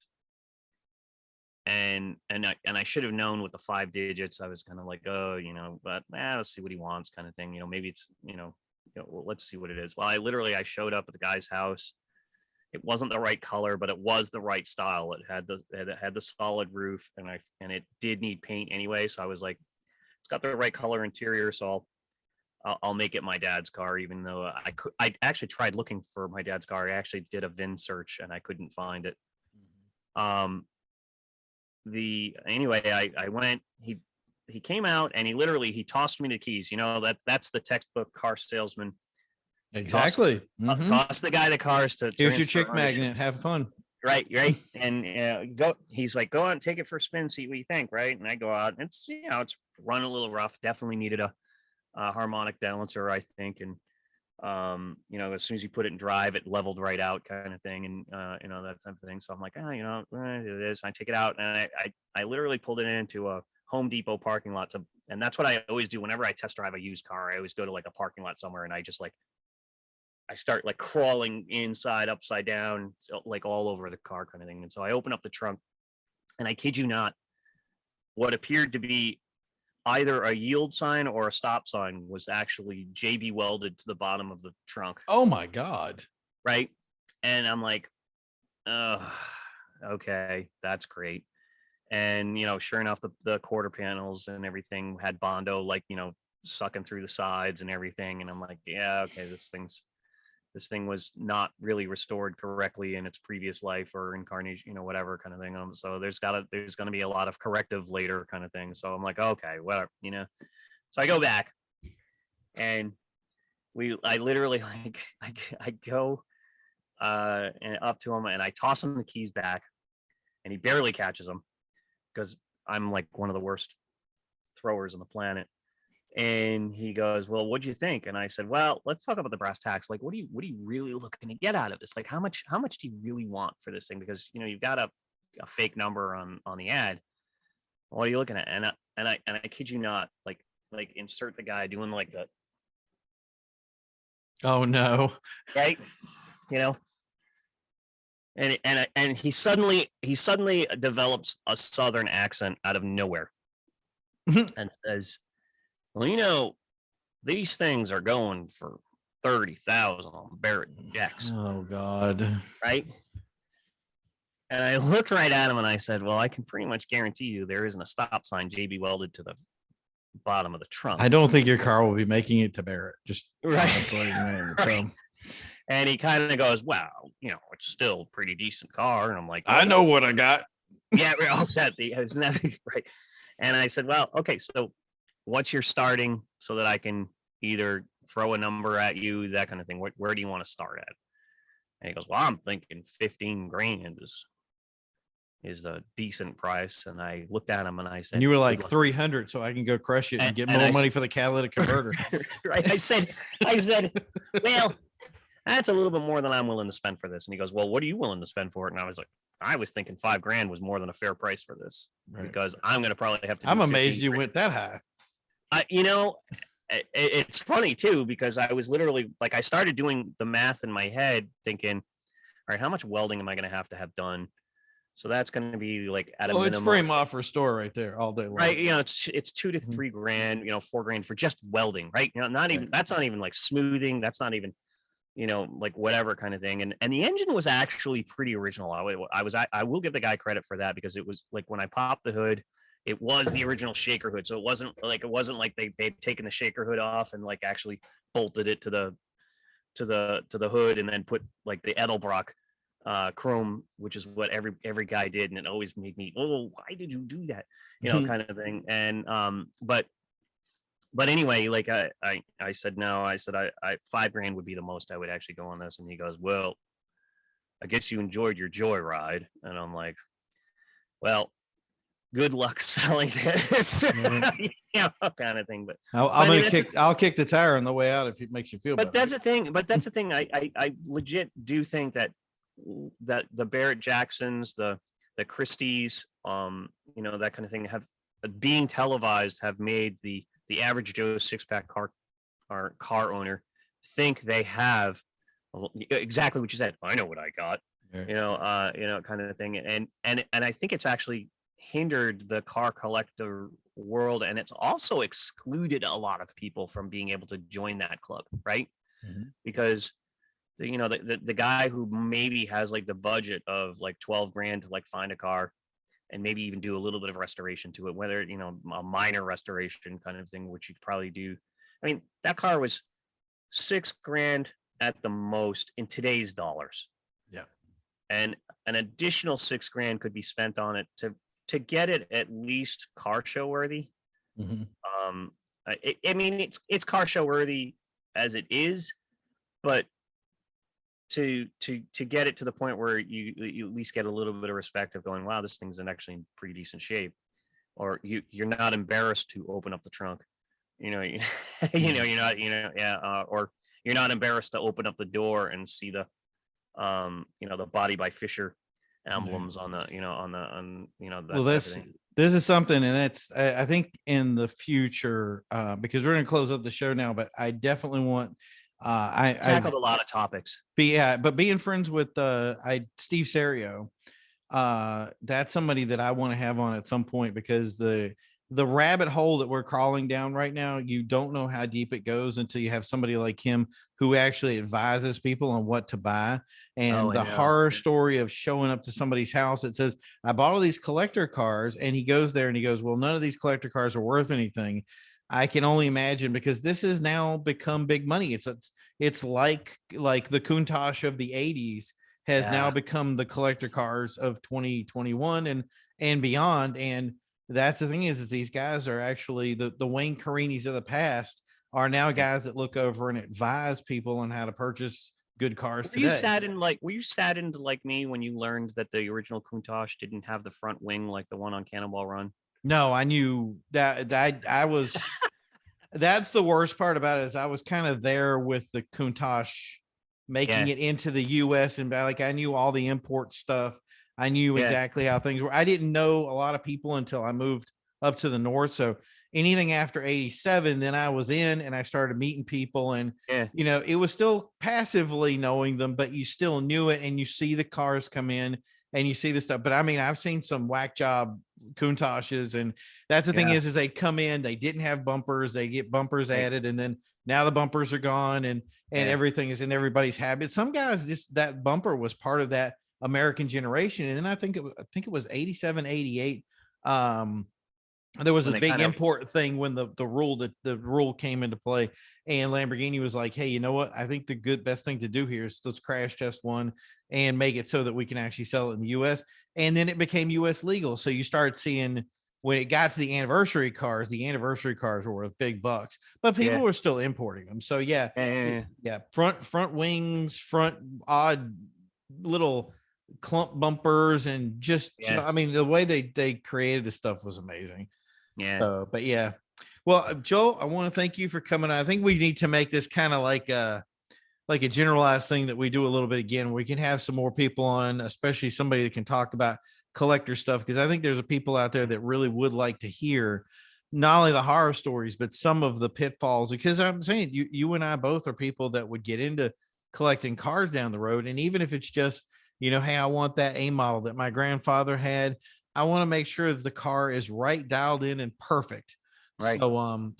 And I should have known with the 5 digits. I was kind of like, oh, but let's see what he wants, kind of thing. Maybe it's, well, let's see what it is. Well, I showed up at the guy's house. It wasn't the right color, but it was the right style. It had the solid roof, and it did need paint anyway. So I was like, it's got the right color interior, so I'll make it my dad's car, even though I actually tried looking for my dad's car. I actually did a VIN search and I couldn't find it. anyway, I went, he came out and he tossed me the keys. That's the textbook car salesman. Exactly. Toss the guy the cars to here's your chick magnet. Have fun. Right. And go. He's like, go out and take it for a spin, see what you think. Right. And I go out. And it's it's run a little rough. Definitely needed a harmonic balancer, I think. And as soon as you put it in drive, it leveled right out, kind of thing, and that type of thing. So I'm like, it is. I take it out, and I literally pulled it into a Home Depot parking lot and that's what I always do whenever I test drive a used car. I always go to like a parking lot somewhere, and I just I start like crawling inside, upside down, like all over the car, kind of thing. And so I open up the trunk, and I kid you not, what appeared to be either a yield sign or a stop sign was actually JB welded to the bottom of the trunk. Oh my God. Right. And I'm like, okay, that's great. And, sure enough, the quarter panels and everything had Bondo, sucking through the sides and everything. And I'm like, yeah, okay, this thing was not really restored correctly in its previous life or incarnation, whatever kind of thing. So there's going to be a lot of corrective later, kind of thing. So I'm like, okay, whatever, So I go back, and I literally I go and up to him, and I toss him the keys back, and he barely catches them because I'm like one of the worst throwers on the planet. And he goes, well, what'd you think? And I said, well, let's talk about the brass tacks. Like, what are you really looking to get out of this? Like, how much do you really want for this thing? Because, you've got a fake number on the ad. What are you looking at? And I kid you not, like insert the guy doing like the, oh no. right. And he suddenly develops a Southern accent out of nowhere and says, well, these things are going for 30,000 on Barrett Jacks. Oh God. Right. And I looked right at him and I said, well, I can pretty much guarantee you there isn't a stop sign JB welded to the bottom of the trunk. I don't think your car will be making it to Barrett. Just right. Right. So. And he kind of goes, well, it's still a pretty decent car. And I'm like, I know what I got. Yeah, isn't that right? And I said, well, okay, so what's your starting so that I can either throw a number at you, that kind of thing? Where do you want to start at? And he goes, well, I'm thinking 15 grand is the decent price. And I looked at him and I said, and you were like 300, so I can go crush it and get more money for the catalytic converter. Right. I said, well, that's a little bit more than I'm willing to spend for this. And he goes, well, what are you willing to spend for it? And I was like, I was thinking $5,000 was more than a fair price for this, right? Because I'm going to probably have to. I'm amazed you went that high. It's funny too, because I was literally like, I started doing the math in my head thinking, all right, how much welding am I going to have done? So that's going to be like at a minimum. It's frame off for store right there all day long. Right. It's $2,000 to $3,000, $4,000 for just welding, right? That's not even like smoothing. That's not even, like whatever kind of thing. And the engine was actually pretty original. I will give the guy credit for that, because it was like when I popped the hood, it was the original shaker hood. So it wasn't like they'd taken the shaker hood off and like actually bolted it to the hood and then put like the Edelbrock chrome, which is what every guy did. And it always made me, oh, why did you do that? Kind of thing. And but anyway, like I said, no, I said, I $5,000 would be the most I would actually go on this. And he goes, well, I guess you enjoyed your joyride. And I'm like, well, good luck selling this, kind of thing. But I'll kick the tire on the way out if it makes you feel better. That's the thing. I legit do think that the Barrett Jacksons, the Christies, that kind of thing being televised have made the average Joe six-pack car owner think they have exactly what you said. I know what I got, kind of thing. And I think it's actually hindered the car collector world, and it's also excluded a lot of people from being able to join that club, right? Mm-hmm. Because the guy who maybe has like the budget of like $12,000 to like find a car and maybe even do a little bit of restoration to it, whether a minor restoration kind of thing, which you'd probably do. I mean, that car was $6,000 at the most in today's dollars. Yeah. And an additional $6,000 could be spent on it to to get it at least car show worthy. Mhm. I mean, it's car show worthy as it is, but to get it to the point where you at least get a little bit of respect of going, wow, this thing's in actually in pretty decent shape, or you're not embarrassed to open up the trunk, you know, you're not, or you're not embarrassed to open up the door and see the, the Body by Fisher emblems on the, Well, that type of thing. this is something, and that's I think in the future, because we're going to close up the show now, but I definitely want I Tackled a lot of topics. but being friends with Steve Serio, that's somebody that I want to have on at some point, because the rabbit hole that we're crawling down right now, you don't know how deep it goes until you have somebody like him who actually advises people on what to buy. And the horror story of showing up to somebody's house that says, I bought all these collector cars, and he goes there and he goes, well, none of these collector cars are worth anything. I can only imagine, because this has now become big money. It's like the Countach of the 80s has now become the collector cars of 2021 and beyond. And that's the thing is these guys are actually the Wayne Carinis of the past are now guys that look over and advise people on how to purchase good cars today. Were you saddened like me when you learned that the original Countach didn't have the front wing like the one on Cannonball Run? No, I knew that I was that's the worst part about it, is I was kind of there with the Countach making it into the US, and like I knew all the import stuff. I knew exactly how things were. I didn't know a lot of people until I moved up to the north. So anything after 87, then I was in and I started meeting people, and it was still passively knowing them, but you still knew it, and you see the cars come in and you see the stuff. But I mean, I've seen some whack job Countaches, and that's the thing is they come in, they didn't have bumpers, they get bumpers added, and then now the bumpers are gone, and everything is in everybody's habit. Some guys, just that bumper was part of that American generation. And then I think it was 87, 88. There was a big import thing when the rule came into play, and Lamborghini was like, hey, you know what? I think the best thing to do here is let's crash test one and make it so that we can actually sell it in the US. And then it became US legal. So you start seeing, when it got to the anniversary cars were worth big bucks, but people were still importing them. So front wings, front odd little clump bumpers, and just I mean, the way they created this stuff was amazing. But well, Joel, I want to thank you for coming on. I think we need to make this kind of like a generalized thing that we do a little bit again. We can have some more people on, especially somebody that can talk about collector stuff, because I think there's people out there that really would like to hear not only the horror stories, but some of the pitfalls. Because I'm saying you and I both are people that would get into collecting cars down the road. And even if it's just, hey, I want that A model that my grandfather had, I want to make sure that the car is right, dialed in, and perfect. Right. So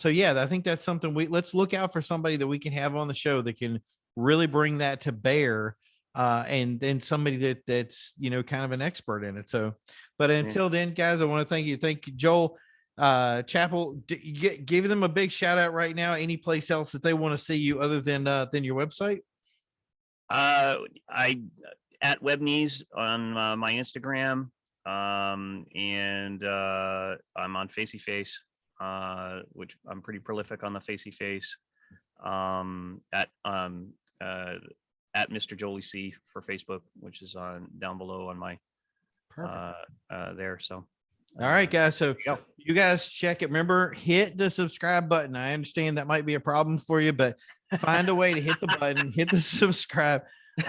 I think that's something let's look out for, somebody that we can have on the show that can really bring that to bear, and then somebody that's kind of an expert in it. So, but until then, guys, I want to thank you, Joel Chappell. Give them a big shout out right now. Any place else that they want to see you other than your website? I at Webknees on my Instagram, and I'm on Facey Face, which I'm pretty prolific on the Facey Face. At Mr. Jolie C for Facebook, which is on down below on my there. So all right, guys. So you guys check it. Remember, hit the subscribe button. I understand that might be a problem for you, but find a way to hit the button, hit the subscribe.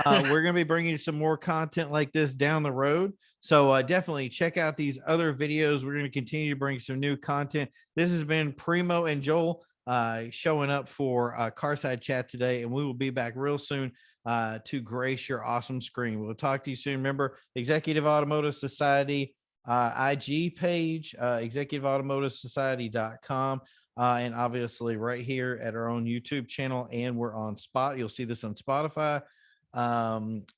We're going to be bringing you some more content like this down the road. So definitely check out these other videos. We're going to continue to bring some new content. This has been Primo and Joel showing up for Carside Chat today, and we will be back real soon to grace your awesome screen. We'll talk to you soon. Remember, Executive Automotive Society IG page, executiveautomotivesociety.com, and obviously right here at our own YouTube channel, and we're on Spot. You'll see this on Spotify,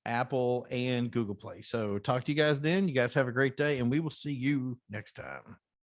Apple, and Google Play. So talk to you guys then. You guys have a great day, and we will see you next time.